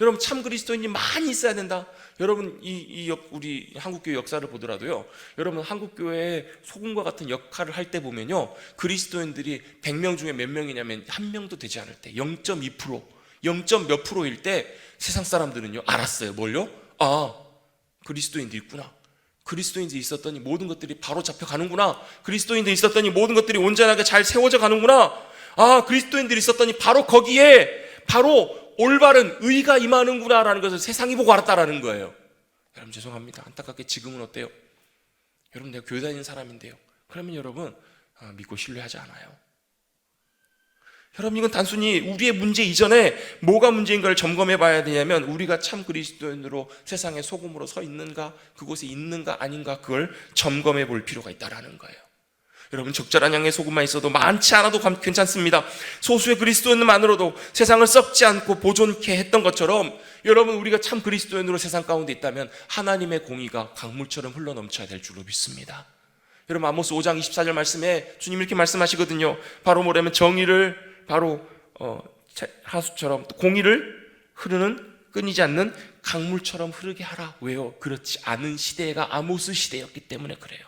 여러분, 참 그리스도인이 많이 있어야 된다. 여러분, 우리 한국교회 역사를 보더라도요, 여러분, 한국교회에 소금과 같은 역할을 할 때 보면요, 그리스도인들이 100명 중에 몇 명이냐면 1명도 되지 않을 때 0.2%, 0. 몇 %일 때 세상 사람들은요 알았어요. 뭘요? 그리스도인도 있구나. 그리스도인들이 있었더니 모든 것들이 바로 잡혀가는구나. 그리스도인들이 있었더니 모든 것들이 온전하게 잘 세워져 가는구나. 그리스도인들이 있었더니 바로 거기에 바로 올바른 의가 임하는구나 라는 것을 세상이 보고 알았다라는 거예요. 여러분, 죄송합니다. 안타깝게 지금은 어때요? 여러분, 내가 교회 다니는 사람인데요, 그러면 여러분 믿고 신뢰하지 않아요. 여러분, 이건 단순히 우리의 문제 이전에 뭐가 문제인가를 점검해 봐야 되냐면, 우리가 참 그리스도인으로 세상의 소금으로 서 있는가, 그곳에 있는가 아닌가, 그걸 점검해 볼 필요가 있다라는 거예요. 여러분, 적절한 양의 소금만 있어도 많지 않아도 괜찮습니다. 소수의 그리스도인만으로도 세상을 썩지 않고 보존케 했던 것처럼 여러분, 우리가 참 그리스도인으로 세상 가운데 있다면 하나님의 공의가 강물처럼 흘러넘쳐야 될 줄로 믿습니다. 여러분, 아모스 5장 24절 말씀에 주님 이렇게 말씀하시거든요. 바로 뭐냐면 정의를 바로 하수처럼, 또 공의를 흐르는 끊이지 않는 강물처럼 흐르게 하라. 왜요? 그렇지 않은 시대가 아모스 시대였기 때문에 그래요.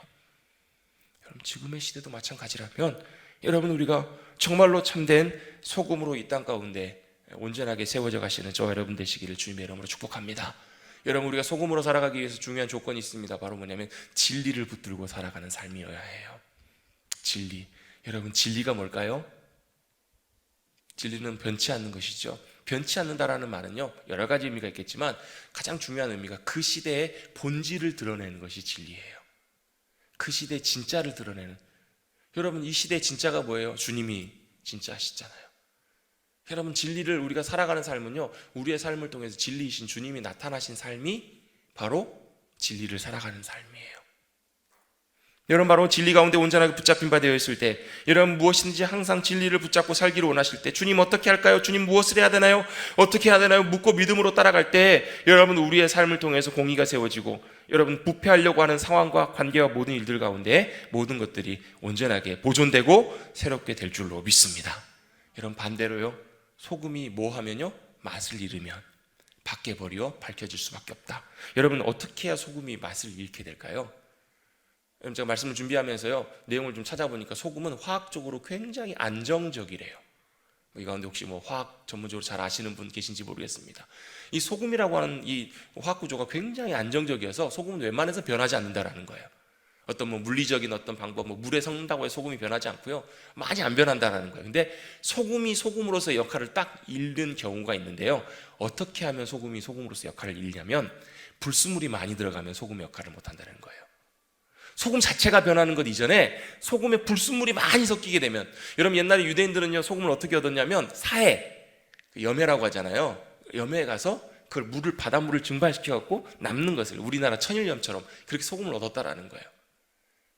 여러분, 지금의 시대도 마찬가지라면 여러분, 우리가 정말로 참된 소금으로 이 땅 가운데 온전하게 세워져 가시는 저와 여러분 되시기를 주님의 이름으로 축복합니다. 여러분, 우리가 소금으로 살아가기 위해서 중요한 조건이 있습니다. 바로 뭐냐면 진리를 붙들고 살아가는 삶이어야 해요. 진리. 여러분, 진리가 뭘까요? 진리는 변치 않는 것이죠. 변치 않는다라는 말은요, 여러 가지 의미가 있겠지만 가장 중요한 의미가 그 시대의 본질을 드러내는 것이 진리예요. 그 시대의 진짜를 드러내는. 여러분, 이 시대의 진짜가 뭐예요? 주님이 진짜시잖아요. 여러분, 진리를 우리가 살아가는 삶은요, 우리의 삶을 통해서 진리이신 주님이 나타나신 삶이 바로 진리를 살아가는 삶이에요. 여러분, 바로 진리 가운데 온전하게 붙잡힌 바 되어 있을 때, 여러분 무엇인지 항상 진리를 붙잡고 살기를 원하실 때, 주님 어떻게 할까요? 주님 무엇을 해야 되나요? 어떻게 해야 되나요? 묻고 믿음으로 따라갈 때, 여러분 우리의 삶을 통해서 공의가 세워지고, 여러분 부패하려고 하는 상황과 관계와 모든 일들 가운데 모든 것들이 온전하게 보존되고 새롭게 될 줄로 믿습니다. 여러분, 반대로요, 소금이 뭐 하면요? 맛을 잃으면 밖에 버려 밝혀질 수밖에 없다. 여러분, 어떻게 해야 소금이 맛을 잃게 될까요? 제가 말씀을 준비하면서요, 내용을 좀 찾아보니까 소금은 화학적으로 굉장히 안정적이래요. 이 가운데 혹시 화학 전문적으로 잘 아시는 분 계신지 모르겠습니다. 이 소금이라고 하는 이 화학 구조가 굉장히 안정적이어서 소금은 웬만해서 변하지 않는다라는 거예요. 어떤 물리적인 어떤 방법, 물에 섞는다고 해서 소금이 변하지 않고요, 많이 안 변한다라는 거예요. 근데 소금이 소금으로서의 역할을 딱 잃는 경우가 있는데요, 어떻게 하면 소금이 소금으로서 역할을 잃냐면 불순물이 많이 들어가면 소금의 역할을 못한다는 거예요. 소금 자체가 변하는 것 이전에 소금에 불순물이 많이 섞이게 되면, 여러분 옛날에 유대인들은요, 소금을 어떻게 얻었냐면 사해, 염해라고 하잖아요. 염해에 가서 그걸 바닷물을 증발시켜 갖고 남는 것을, 우리나라 천일염처럼 그렇게 소금을 얻었다라는 거예요.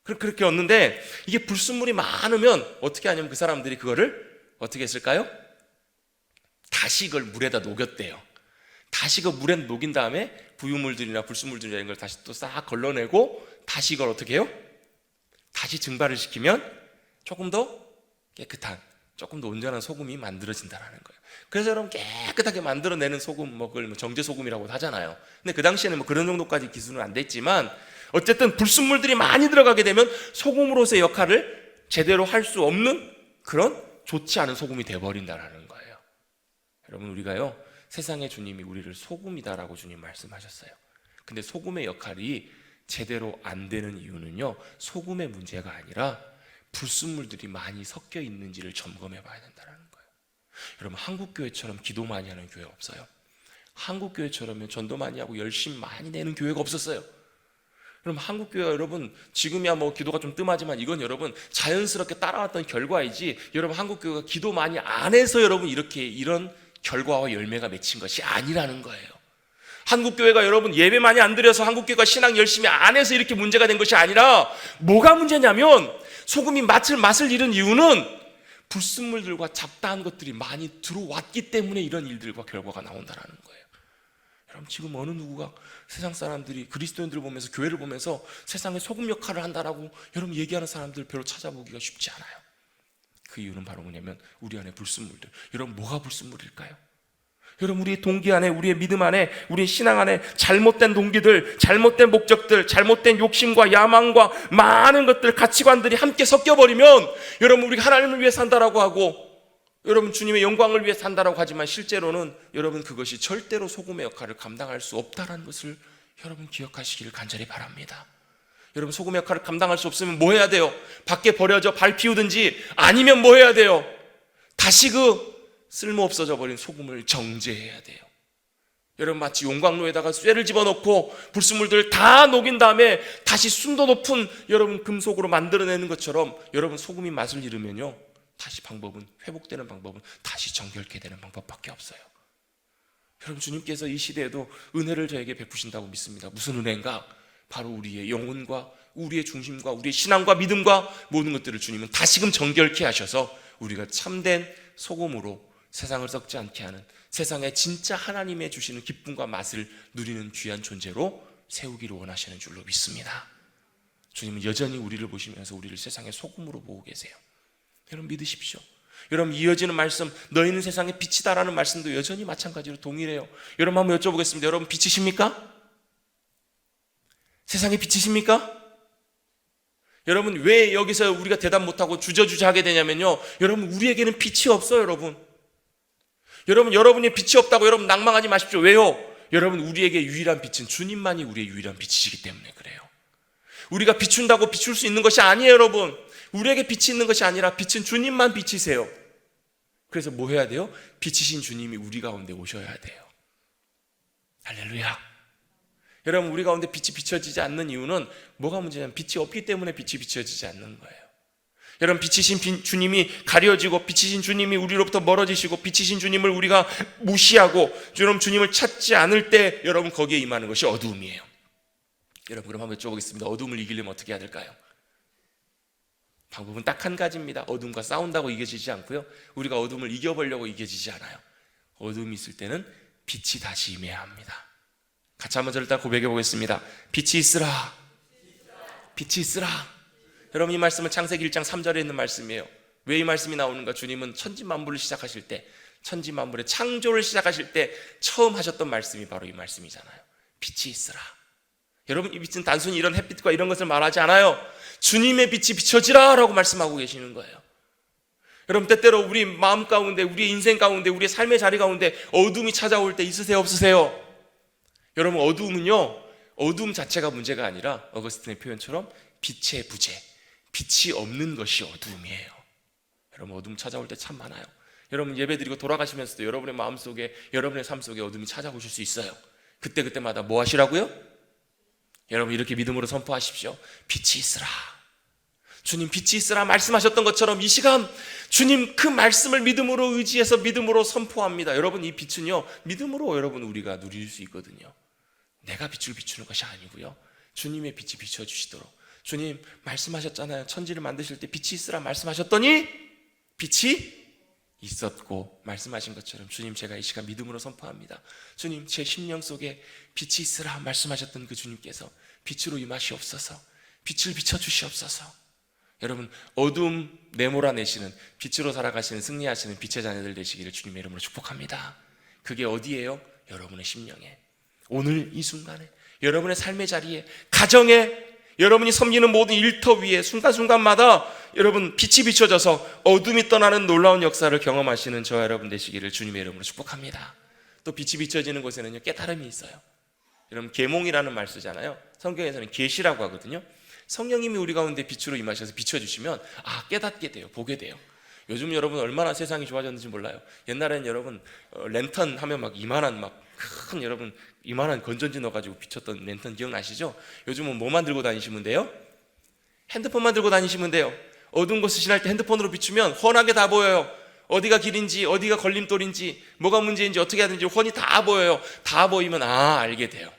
그렇게 얻는데, 이게 불순물이 많으면 어떻게 하냐면 그 사람들이 그거를 어떻게 했을까요? 다시 그걸 물에다 녹였대요. 다시 그 물에 녹인 다음에 부유물들이나 불순물들이나 이런 걸 다시 또 싹 걸러내고, 다시 이걸 어떻게 해요? 다시 증발을 시키면 조금 더 깨끗한, 조금 더 온전한 소금이 만들어진다는 거예요. 그래서 여러분, 깨끗하게 만들어내는 소금, 그걸 정제소금이라고 하잖아요. 근데 그 당시에는 그런 정도까지 기술은 안 됐지만, 어쨌든 불순물들이 많이 들어가게 되면 소금으로서의 역할을 제대로 할 수 없는 그런 좋지 않은 소금이 되어버린다는 거예요. 여러분, 우리가요, 세상의 주님이 우리를 소금이다라고 주님 말씀하셨어요. 근데 소금의 역할이 제대로 안 되는 이유는요, 소금의 문제가 아니라 불순물들이 많이 섞여 있는지를 점검해 봐야 된다는 거예요. 여러분, 한국교회처럼 기도 많이 하는 교회 없어요. 한국교회처럼 전도 많이 하고 열심 많이 내는 교회가 없었어요. 여러분, 한국교회가 여러분 지금이야 기도가 좀 뜸하지만 이건 여러분 자연스럽게 따라왔던 결과이지, 여러분 한국교회가 기도 많이 안 해서 여러분 이런 결과와 열매가 맺힌 것이 아니라는 거예요. 한국교회가 여러분 예배 많이 안 드려서, 한국교회가 신앙 열심히 안 해서 이렇게 문제가 된 것이 아니라, 뭐가 문제냐면 소금이 맛을 잃은 이유는 불순물들과 잡다한 것들이 많이 들어왔기 때문에 이런 일들과 결과가 나온다는 거예요. 여러분, 지금 어느 누구가 세상 사람들이 그리스도인들을 보면서, 교회를 보면서 세상에 소금 역할을 한다라고 여러분 얘기하는 사람들 별로 찾아보기가 쉽지 않아요. 그 이유는 바로 뭐냐면 우리 안에 불순물들. 여러분, 뭐가 불순물일까요? 여러분, 우리의 동기 안에, 우리의 믿음 안에, 우리의 신앙 안에 잘못된 동기들, 잘못된 목적들, 잘못된 욕심과 야망과 많은 것들, 가치관들이 함께 섞여버리면, 여러분 우리가 하나님을 위해 산다라고 하고, 여러분 주님의 영광을 위해 산다라고 하지만 실제로는 여러분 그것이 절대로 소금의 역할을 감당할 수 없다는 것을 여러분 기억하시기를 간절히 바랍니다. 여러분, 소금의 역할을 감당할 수 없으면 뭐 해야 돼요? 밖에 버려져 발 피우든지, 아니면 뭐 해야 돼요? 다시 그 쓸모없어져 버린 소금을 정제해야 돼요. 여러분, 마치 용광로에다가 쇠를 집어넣고 불순물들을 다 녹인 다음에 다시 순도 높은 여러분 금속으로 만들어내는 것처럼, 여러분 소금이 맛을 잃으면요, 다시 회복되는 방법은 다시 정결케 되는 방법밖에 없어요. 여러분, 주님께서 이 시대에도 은혜를 저에게 베푸신다고 믿습니다. 무슨 은혜인가? 바로 우리의 영혼과 우리의 중심과 우리의 신앙과 믿음과 모든 것들을 주님은 다시금 정결케 하셔서 우리가 참된 소금으로 세상을 썩지 않게 하는, 세상에 진짜 하나님의 주시는 기쁨과 맛을 누리는 귀한 존재로 세우기를 원하시는 줄로 믿습니다. 주님은 여전히 우리를 보시면서 우리를 세상의 소금으로 보고 계세요. 여러분, 믿으십시오. 여러분, 이어지는 말씀, 너희는 세상의 빛이다라는 말씀도 여전히 마찬가지로 동일해요. 여러분, 한번 여쭤보겠습니다. 여러분, 빛이십니까? 세상의 빛이십니까? 여러분, 왜 여기서 우리가 대답 못하고 주저주저 하게 되냐면요, 여러분, 우리에게는 빛이 없어요. 여러분, 여러분이 빛이 없다고 여러분 낭망하지 마십시오. 왜요? 여러분, 우리에게 유일한 빛은 주님만이 우리의 유일한 빛이시기 때문에 그래요. 우리가 비춘다고 비출 수 있는 것이 아니에요. 여러분, 우리에게 빛이 있는 것이 아니라 빛은 주님만 빛이세요. 그래서 뭐 해야 돼요? 빛이신 주님이 우리 가운데 오셔야 돼요. 할렐루야. 여러분, 우리 가운데 빛이 비춰지지 않는 이유는 뭐가 문제냐면 빛이 없기 때문에 빛이 비춰지지 않는 거예요. 여러분, 빛이신 주님이 가려지고 빛이신 주님이 우리로부터 멀어지시고 빛이신 주님을 우리가 무시하고 여러분 주님을 찾지 않을 때 여러분 거기에 임하는 것이 어두움이에요. 여러분, 그럼 한번 여쭤보겠습니다. 어두움을 이기려면 어떻게 해야 될까요? 방법은 딱 한 가지입니다. 어둠과 싸운다고 이겨지지 않고요, 우리가 어둠을 이겨보려고 이겨지지 않아요. 어둠이 있을 때는 빛이 다시 임해야 합니다. 같이 한번 저를 따라 고백해 보겠습니다. 빛이 있으라. 빛이 있으라. 여러분, 이 말씀은 창세기 1장 3절에 있는 말씀이에요. 왜 이 말씀이 나오는가? 주님은 천지만물을 시작하실 때, 천지만물의 창조를 시작하실 때 처음 하셨던 말씀이 바로 이 말씀이잖아요. 빛이 있으라. 여러분, 이 빛은 단순히 이런 햇빛과 이런 것을 말하지 않아요. 주님의 빛이 비춰지라 라고 말씀하고 계시는 거예요. 여러분, 때때로 우리 마음 가운데, 우리의 인생 가운데, 우리의 삶의 자리 가운데 어둠이 찾아올 때 있으세요, 없으세요? 여러분, 어둠은요, 어둠 자체가 문제가 아니라 어거스틴의 표현처럼 빛의 부재, 빛이 없는 것이 어둠이에요. 여러분, 어둠 찾아올 때 참 많아요. 여러분, 예배드리고 돌아가시면서도 여러분의 마음속에, 여러분의 삶 속에 어둠이 찾아오실 수 있어요. 그때마다 뭐 하시라고요? 여러분, 이렇게 믿음으로 선포하십시오. 빛이 있으라. 주님, 빛이 있으라 말씀하셨던 것처럼 이 시간 주님 그 말씀을 믿음으로 의지해서 믿음으로 선포합니다. 여러분, 이 빛은요, 믿음으로 여러분 우리가 누릴 수 있거든요. 내가 빛을 비추는 것이 아니고요, 주님의 빛이 비춰주시도록. 주님 말씀하셨잖아요. 천지를 만드실 때 빛이 있으라 말씀하셨더니 빛이 있었고, 말씀하신 것처럼 주님, 제가 이 시간 믿음으로 선포합니다. 주님, 제 심령 속에 빛이 있으라 말씀하셨던 그 주님께서 빛으로 임하시옵소서. 빛을 비춰주시옵소서. 여러분, 어둠 내몰아내시는, 빛으로 살아가시는, 승리하시는 빛의 자녀들 되시기를 주님의 이름으로 축복합니다. 그게 어디예요? 여러분의 심령에, 오늘 이 순간에, 여러분의 삶의 자리에, 가정에, 여러분이 섬기는 모든 일터 위에 순간순간마다 여러분 빛이 비춰져서 어둠이 떠나는 놀라운 역사를 경험하시는 저와 여러분 되시기를 주님의 이름으로 축복합니다. 또 빛이 비춰지는 곳에는요, 깨달음이 있어요. 여러분, 계몽이라는 말 쓰잖아요. 성경에서는 계시라고 하거든요. 성령님이 우리 가운데 빛으로 임하셔서 비춰주시면 깨닫게 돼요. 보게 돼요. 요즘 여러분 얼마나 세상이 좋아졌는지 몰라요. 옛날에는 여러분 랜턴 하면 막 이만한 큰 여러분 이만한 건전지 넣어가지고 비쳤던 랜턴 기억나시죠? 요즘은 뭐만 들고 다니시면 돼요? 핸드폰만 들고 다니시면 돼요. 어두운 곳을 지날 때 핸드폰으로 비추면 훤하게 다 보여요. 어디가 길인지, 어디가 걸림돌인지, 뭐가 문제인지, 어떻게 해야 되는지 훤히 다 보여요. 다 보이면 알게 돼요.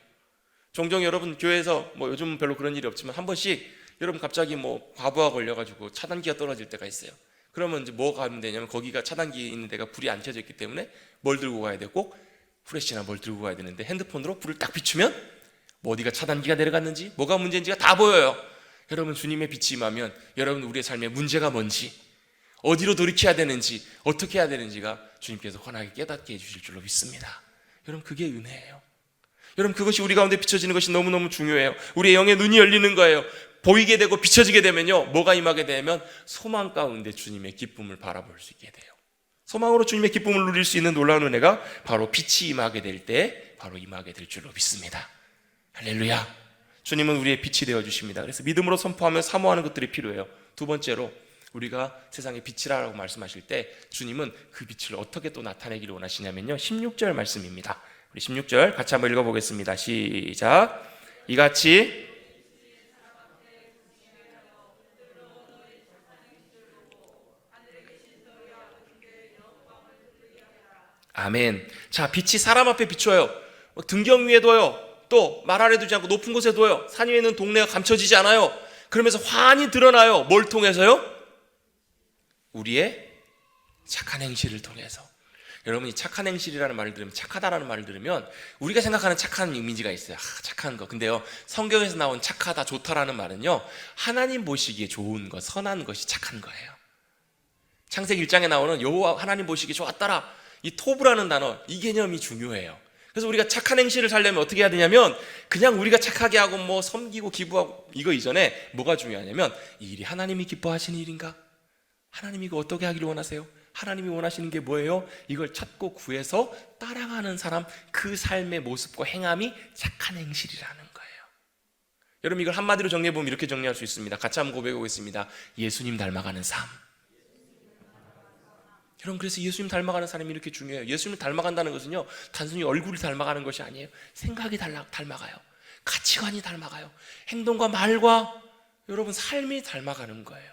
종종 여러분 교회에서 요즘은 별로 그런 일이 없지만 한 번씩 여러분 갑자기 과부하 걸려가지고 차단기가 떨어질 때가 있어요. 그러면 이제 뭐가 하면 되냐면, 거기가 차단기 있는 데가 불이 안 켜져 있기 때문에 뭘 들고 가야 되고, 프레시나 뭘 들고 가야 되는데, 핸드폰으로 불을 딱 비추면 어디가 차단기가 내려갔는지, 뭐가 문제인지가 다 보여요. 여러분, 주님의 빛이 임하면 여러분 우리의 삶의 문제가 뭔지, 어디로 돌이켜야 되는지, 어떻게 해야 되는지가 주님께서 환하게 깨닫게 해주실 줄로 믿습니다. 여러분, 그게 은혜예요. 여러분, 그것이 우리 가운데 비춰지는 것이 너무너무 중요해요. 우리의 영의 눈이 열리는 거예요. 보이게 되고 비춰지게 되면요, 뭐가 임하게 되면 소망 가운데 주님의 기쁨을 바라볼 수 있게 돼요. 소망으로 주님의 기쁨을 누릴 수 있는 놀라운 은혜가 바로 빛이 임하게 될 때 바로 임하게 될 줄로 믿습니다. 할렐루야. 주님은 우리의 빛이 되어주십니다. 그래서 믿음으로 선포하며 사모하는 것들이 필요해요. 두 번째로, 우리가 세상의 빛이라고 말씀하실 때 주님은 그 빛을 어떻게 또 나타내기를 원하시냐면요, 16절 말씀입니다. 우리 16절 같이 한번 읽어보겠습니다. 시작. 이같이 아멘. 자, 빛이 사람 앞에 비춰요. 등경 위에 둬요. 또 말 아래 두지 않고 높은 곳에 둬요. 산 위에 있는 동네가 감춰지지 않아요. 그러면서 환히 드러나요. 뭘 통해서요? 우리의 착한 행실을 통해서. 여러분이 착한 행실이라는 말을 들으면, 착하다라는 말을 들으면 우리가 생각하는 착한 이미지가 있어요. 착한 거. 근데요, 성경에서 나온 착하다, 좋다라는 말은요, 하나님 보시기에 좋은 것, 선한 것이 착한 거예요. 창세기 1장에 나오는 여호와 하나님 보시기 좋았더라, 이 토브라는 단어, 이 개념이 중요해요. 그래서 우리가 착한 행실을 살려면 어떻게 해야 되냐면, 그냥 우리가 착하게 하고 뭐 섬기고 기부하고 이거 이전에 뭐가 중요하냐면, 이 일이 하나님이 기뻐하시는 일인가? 하나님이 이거 어떻게 하기를 원하세요? 하나님이 원하시는 게 뭐예요? 이걸 찾고 구해서 따라가는 사람, 그 삶의 모습과 행함이 착한 행실이라는 거예요. 여러분, 이걸 한마디로 정리해보면 이렇게 정리할 수 있습니다. 같이 한번 고백해 보겠습니다. 예수님 닮아가는 삶. 여러분, 그래서 예수님 닮아가는 사람이 이렇게 중요해요. 예수님을 닮아간다는 것은요, 단순히 얼굴이 닮아가는 것이 아니에요. 생각이 닮아가요. 가치관이 닮아가요. 행동과 말과 여러분 삶이 닮아가는 거예요.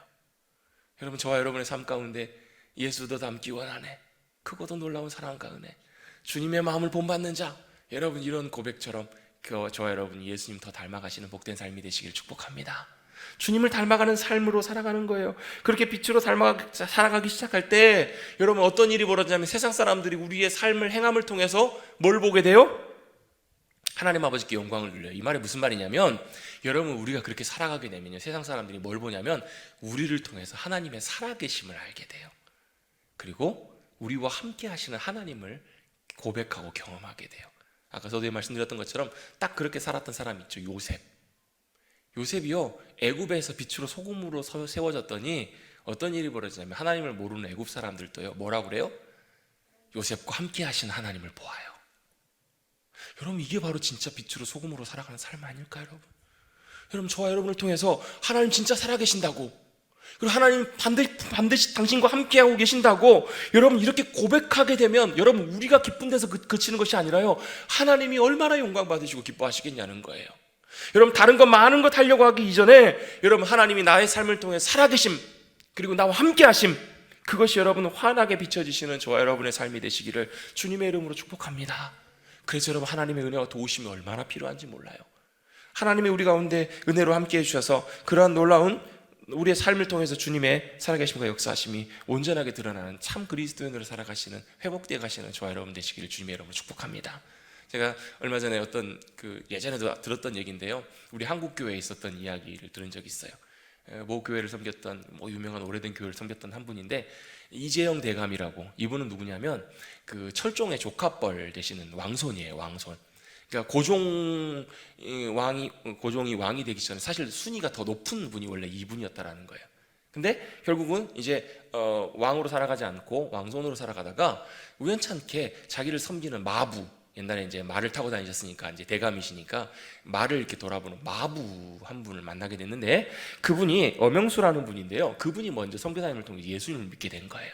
여러분, 저와 여러분의 삶 가운데 예수도 닮기 원하네, 크고도 놀라운 사랑과 은혜, 주님의 마음을 본받는 자, 여러분 이런 고백처럼 저와 여러분 예수님 더 닮아가시는 복된 삶이 되시길 축복합니다. 주님을 닮아가는 삶으로 살아가는 거예요. 그렇게 빛으로 살아가기 시작할 때 여러분 어떤 일이 벌어지냐면, 세상 사람들이 우리의 삶을, 행함을 통해서 뭘 보게 돼요? 하나님 아버지께 영광을 돌려요. 이 말이 무슨 말이냐면, 여러분 우리가 그렇게 살아가게 되면요, 세상 사람들이 뭘 보냐면 우리를 통해서 하나님의 살아계심을 알게 돼요. 그리고 우리와 함께 하시는 하나님을 고백하고 경험하게 돼요. 아까 저도 말씀드렸던 것처럼 딱 그렇게 살았던 사람이 있죠. 요셉이요, 애굽에서 빛으로 소금으로 세워졌더니 어떤 일이 벌어지냐면, 하나님을 모르는 애굽 사람들도요 뭐라고 그래요? 요셉과 함께 하시는 하나님을 보아요. 여러분, 이게 바로 진짜 빛으로 소금으로 살아가는 삶 아닐까요? 여러분, 저와 여러분을 통해서 하나님 진짜 살아계신다고, 그리고 하나님 반드시 당신과 함께하고 계신다고 여러분 이렇게 고백하게 되면, 여러분 우리가 기쁜 데서 그치는 것이 아니라요, 하나님이 얼마나 영광 받으시고 기뻐하시겠냐는 거예요. 여러분, 다른 것 많은 것 하려고 하기 이전에 여러분 하나님이 나의 삶을 통해 살아계심, 그리고 나와 함께하심, 그것이 여러분 환하게 비춰지시는 저와 여러분의 삶이 되시기를 주님의 이름으로 축복합니다. 그래서 여러분, 하나님의 은혜와 도우심이 얼마나 필요한지 몰라요. 하나님이 우리 가운데 은혜로 함께해 주셔서 그러한 놀라운 우리의 삶을 통해서 주님의 살아계심과 역사하심이 온전하게 드러나는 참 그리스도인으로 살아가시는, 회복되어 가시는 저와 여러분 되시기를 주님의 이름으로 축복합니다. 제가 얼마 전에 예전에도 들었던 얘기인데요, 우리 한국 교회에 있었던 이야기를 들은 적이 있어요. 모 교회를 섬겼던, 유명한 오래된 교회를 섬겼던 한 분인데, 이재영 대감이라고, 이분은 누구냐면 그 철종의 조카뻘 되시는 왕손이에요. 왕손. 그러니까 고종이 왕이 되기 전에 사실 순위가 더 높은 분이 원래 이분이었다라는 거예요. 근데 결국은 이제 왕으로 살아가지 않고 왕손으로 살아가다가 우연찮게 자기를 섬기는 마부, 옛날에 이제 말을 타고 다니셨으니까 이제 대감이시니까 말을 이렇게 돌아보는 마부 한 분을 만나게 됐는데, 그분이 엄영수라는 분인데요, 그분이 먼저 선교사님을 통해 예수님을 믿게 된 거예요.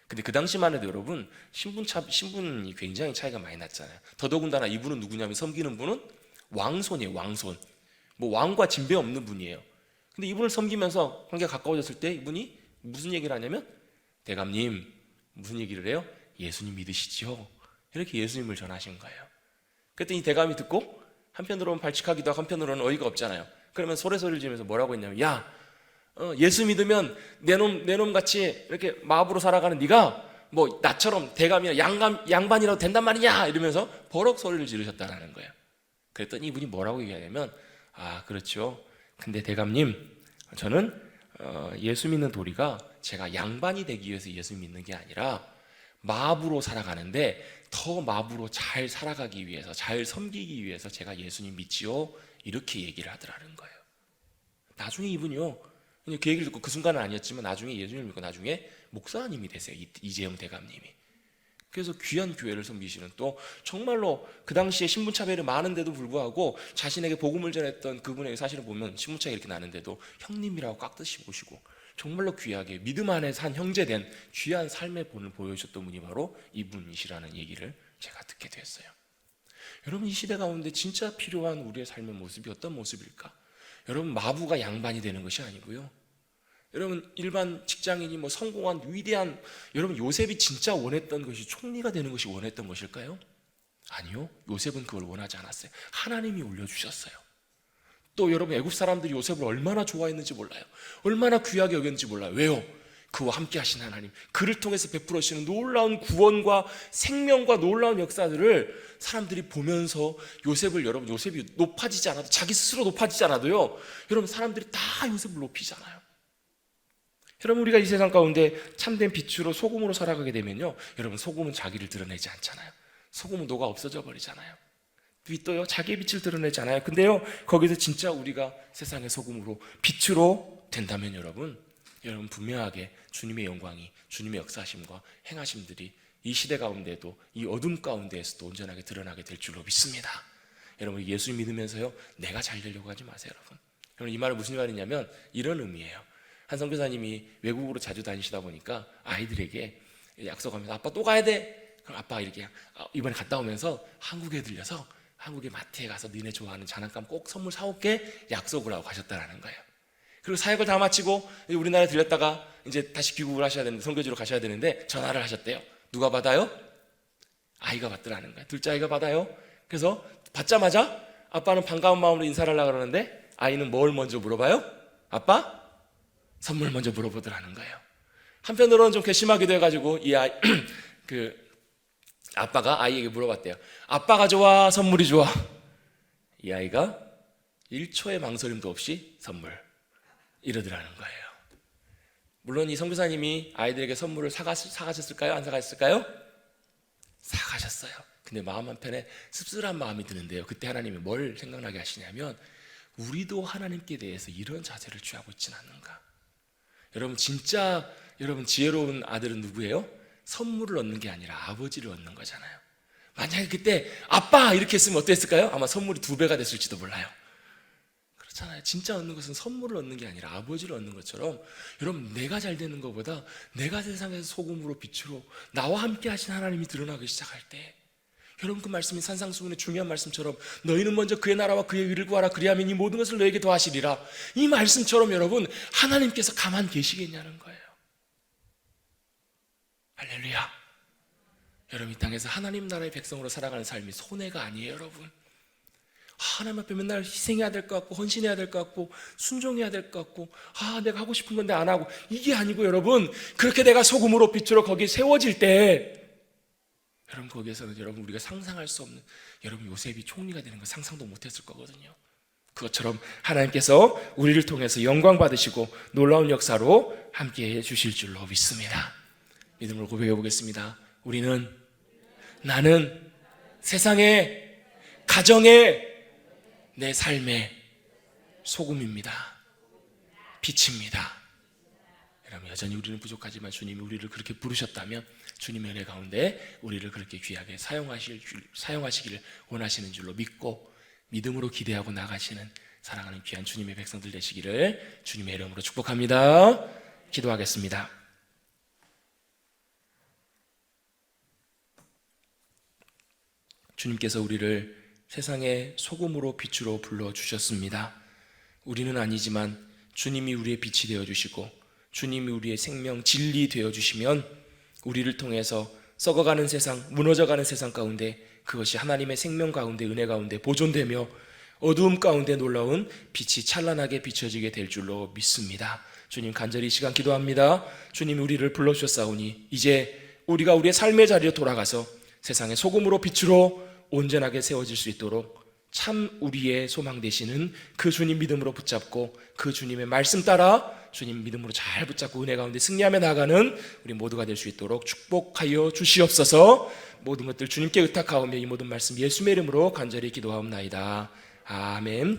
근데 그 당시만 해도 여러분 신분이 굉장히 차이가 많이 났잖아요. 더더군다나 이분은 누구냐면, 섬기는 분은 왕손이에요. 왕손. 왕과 진배 없는 분이에요. 근데 이분을 섬기면서 관계가 가까워졌을 때 이분이 무슨 얘기를 하냐면, 대감님, 무슨 얘기를 해요? 예수님 믿으시죠? 이렇게 예수님을 전하신 거예요. 그랬더니 대감이 듣고 한편으로는 발칙하기도 하고 한편으로는 어이가 없잖아요. 그러면 소리를 지르면서 뭐라고 했냐면, 야, 예수 믿으면 내놈 같이 이렇게 마법으로 살아가는 네가 나처럼 대감이나 양반이라도 된단 말이냐, 이러면서 버럭 소리를 지르셨다는 거예요. 그랬더니 이분이 뭐라고 얘기하냐면, 아, 그렇죠. 근데 대감님, 저는 예수 믿는 도리가 제가 양반이 되기 위해서 예수 믿는 게 아니라 마법으로 살아가는데, 더 마법으로 잘 살아가기 위해서, 잘 섬기기 위해서 제가 예수님 믿지요, 이렇게 얘기를 하더라는 거예요. 나중에 이분이요, 그 얘기를 듣고, 그 순간은 아니었지만 나중에 예수님을 믿고 나중에 목사님이 되세요. 이재영 대감님이. 그래서 귀한 교회를 섬기시는, 또 정말로 그 당시에 신분차별이 많은데도 불구하고 자신에게 복음을 전했던 그분에게 사실을 보면 신분차가 이렇게 나는데도 형님이라고 깍듯이 보시고, 정말로 귀하게 믿음 안에서 한 형제된 귀한 삶의 본을 보여주셨던 분이 바로 이분이시라는 얘기를 제가 듣게 됐어요. 여러분, 이 시대 가운데 진짜 필요한 우리의 삶의 모습이 어떤 모습일까? 여러분, 마부가 양반이 되는 것이 아니고요, 여러분 일반 직장인이 성공한 위대한, 여러분 요셉이 진짜 원했던 것이 총리가 되는 것이 원했던 것일까요? 아니요, 요셉은 그걸 원하지 않았어요. 하나님이 올려주셨어요. 또 여러분, 애굽 사람들이 요셉을 얼마나 좋아했는지 몰라요. 얼마나 귀하게 여겼는지 몰라요. 왜요? 그와 함께 하신 하나님, 그를 통해서 베풀어 주시는 놀라운 구원과 생명과 놀라운 역사들을 사람들이 보면서 요셉이 높아지지 않아도, 자기 스스로 높아지지 않아도요, 여러분 사람들이 다 요셉을 높이잖아요. 여러분, 우리가 이 세상 가운데 참된 빛으로 소금으로 살아가게 되면요, 여러분, 소금은 자기를 드러내지 않잖아요. 소금은 녹아 없어져 버리잖아요. 빛도요, 자기의 빛을 드러내지 않아요. 근데요, 거기서 진짜 우리가 세상의 소금으로 빛으로 된다면 여러분 분명하게 주님의 영광이, 주님의 역사하심과 행하심들이 이 시대 가운데도, 이 어둠 가운데에서도 온전하게 드러나게 될 줄로 믿습니다. 여러분, 예수 믿으면서요, 내가 잘 되려고 하지 마세요. 여러분, 이 말은 무슨 말이냐면 이런 의미예요. 한 선교사님이 외국으로 자주 다니시다 보니까 아이들에게 약속하면서, 아빠 또 가야 돼. 그럼 아빠가 이렇게 이번에 갔다 오면서 한국에 들려서 한국의 마트에 가서 너네 좋아하는 장난감 꼭 선물 사올게 약속을 하고 가셨다라는 거예요. 그리고 사역을 다 마치고 우리나라에 들렸다가 이제 다시 귀국을 하셔야 되는데, 선교지로 가셔야 되는데 전화를 하셨대요. 누가 받아요? 아이가 받더라는 거예요. 둘째 아이가 받아요. 그래서 받자마자 아빠는 반가운 마음으로 인사를 하려고 그러는데 아이는 뭘 먼저 물어봐요? 아빠? 선물 먼저 물어보더라는 거예요. 한편으로는 좀 괘씸하기도 해가지고 이 아이 아빠가 아이에게 물어봤대요. 아빠가 좋아, 선물이 좋아? 이 아이가 1초의 망설임도 없이 선물, 이러더라는 거예요. 물론 이 선교사님이 아이들에게 선물을 사가셨을까요? 안 사가셨을까요? 사가셨어요. 근데 마음 한편에 씁쓸한 마음이 드는데요, 그때 하나님이 뭘 생각나게 하시냐면, 우리도 하나님께 대해서 이런 자세를 취하고 있지는 않는가. 여러분, 진짜 여러분 지혜로운 아들은 누구예요? 선물을 얻는 게 아니라 아버지를 얻는 거잖아요. 만약에 그때 아빠 이렇게 했으면 어땠을까요? 아마 선물이 2배가 됐을지도 몰라요. 그렇잖아요. 진짜 얻는 것은 선물을 얻는 게 아니라 아버지를 얻는 것처럼, 여러분, 내가 잘 되는 것보다 내가 세상에서 소금으로 빛으로 나와 함께 하신 하나님이 드러나기 시작할 때, 여러분, 그 말씀이 산상수훈의 중요한 말씀처럼 너희는 먼저 그의 나라와 그의 의를 구하라, 그리하면 이 모든 것을 너에게 더하시리라, 이 말씀처럼 여러분 하나님께서 가만 계시겠냐는 거예요. 할렐루야. 여러분, 이 땅에서 하나님 나라의 백성으로 살아가는 삶이 손해가 아니에요. 여러분, 하나님 앞에 맨날 희생해야 될 것 같고, 헌신해야 될 것 같고, 순종해야 될 것 같고, 내가 하고 싶은 건데 안 하고, 이게 아니고 여러분, 그렇게 내가 소금으로 빛으로 거기에 세워질 때, 여러분, 거기에서는 여러분 우리가 상상할 수 없는, 여러분 요셉이 총리가 되는 거 상상도 못했을 거거든요. 그것처럼 하나님께서 우리를 통해서 영광 받으시고 놀라운 역사로 함께해 주실 줄로 믿습니다. 믿음으로 고백해 보겠습니다. 나는 세상에, 가정에, 내 삶의 소금입니다. 빛입니다. 여러분, 여전히 우리는 부족하지만 주님이 우리를 그렇게 부르셨다면 주님의 은혜 가운데 우리를 그렇게 귀하게 사용하시기를 원하시는 줄로 믿고 믿음으로 기대하고 나가시는 사랑하는 귀한 주님의 백성들 되시기를 주님의 이름으로 축복합니다. 기도하겠습니다. 주님께서 우리를 세상의 소금으로 빛으로 불러주셨습니다. 우리는 아니지만 주님이 우리의 빛이 되어주시고 주님이 우리의 생명, 진리 되어주시면 우리를 통해서 썩어가는 세상, 무너져가는 세상 가운데 그것이 하나님의 생명 가운데, 은혜 가운데 보존되며 어두움 가운데 놀라운 빛이 찬란하게 비춰지게 될 줄로 믿습니다. 주님, 간절히 이 시간 기도합니다. 주님이 우리를 불러주셨사오니 이제 우리가 우리의 삶의 자리로 돌아가서 세상의 소금으로 빛으로 온전하게 세워질 수 있도록 참 우리의 소망 되시는 그 주님 믿음으로 붙잡고 그 주님의 말씀 따라 주님 믿음으로 잘 붙잡고 은혜 가운데 승리하며 나가는 우리 모두가 될 수 있도록 축복하여 주시옵소서. 모든 것들 주님께 의탁하오며 이 모든 말씀 예수의 이름으로 간절히 기도하옵나이다. 아멘.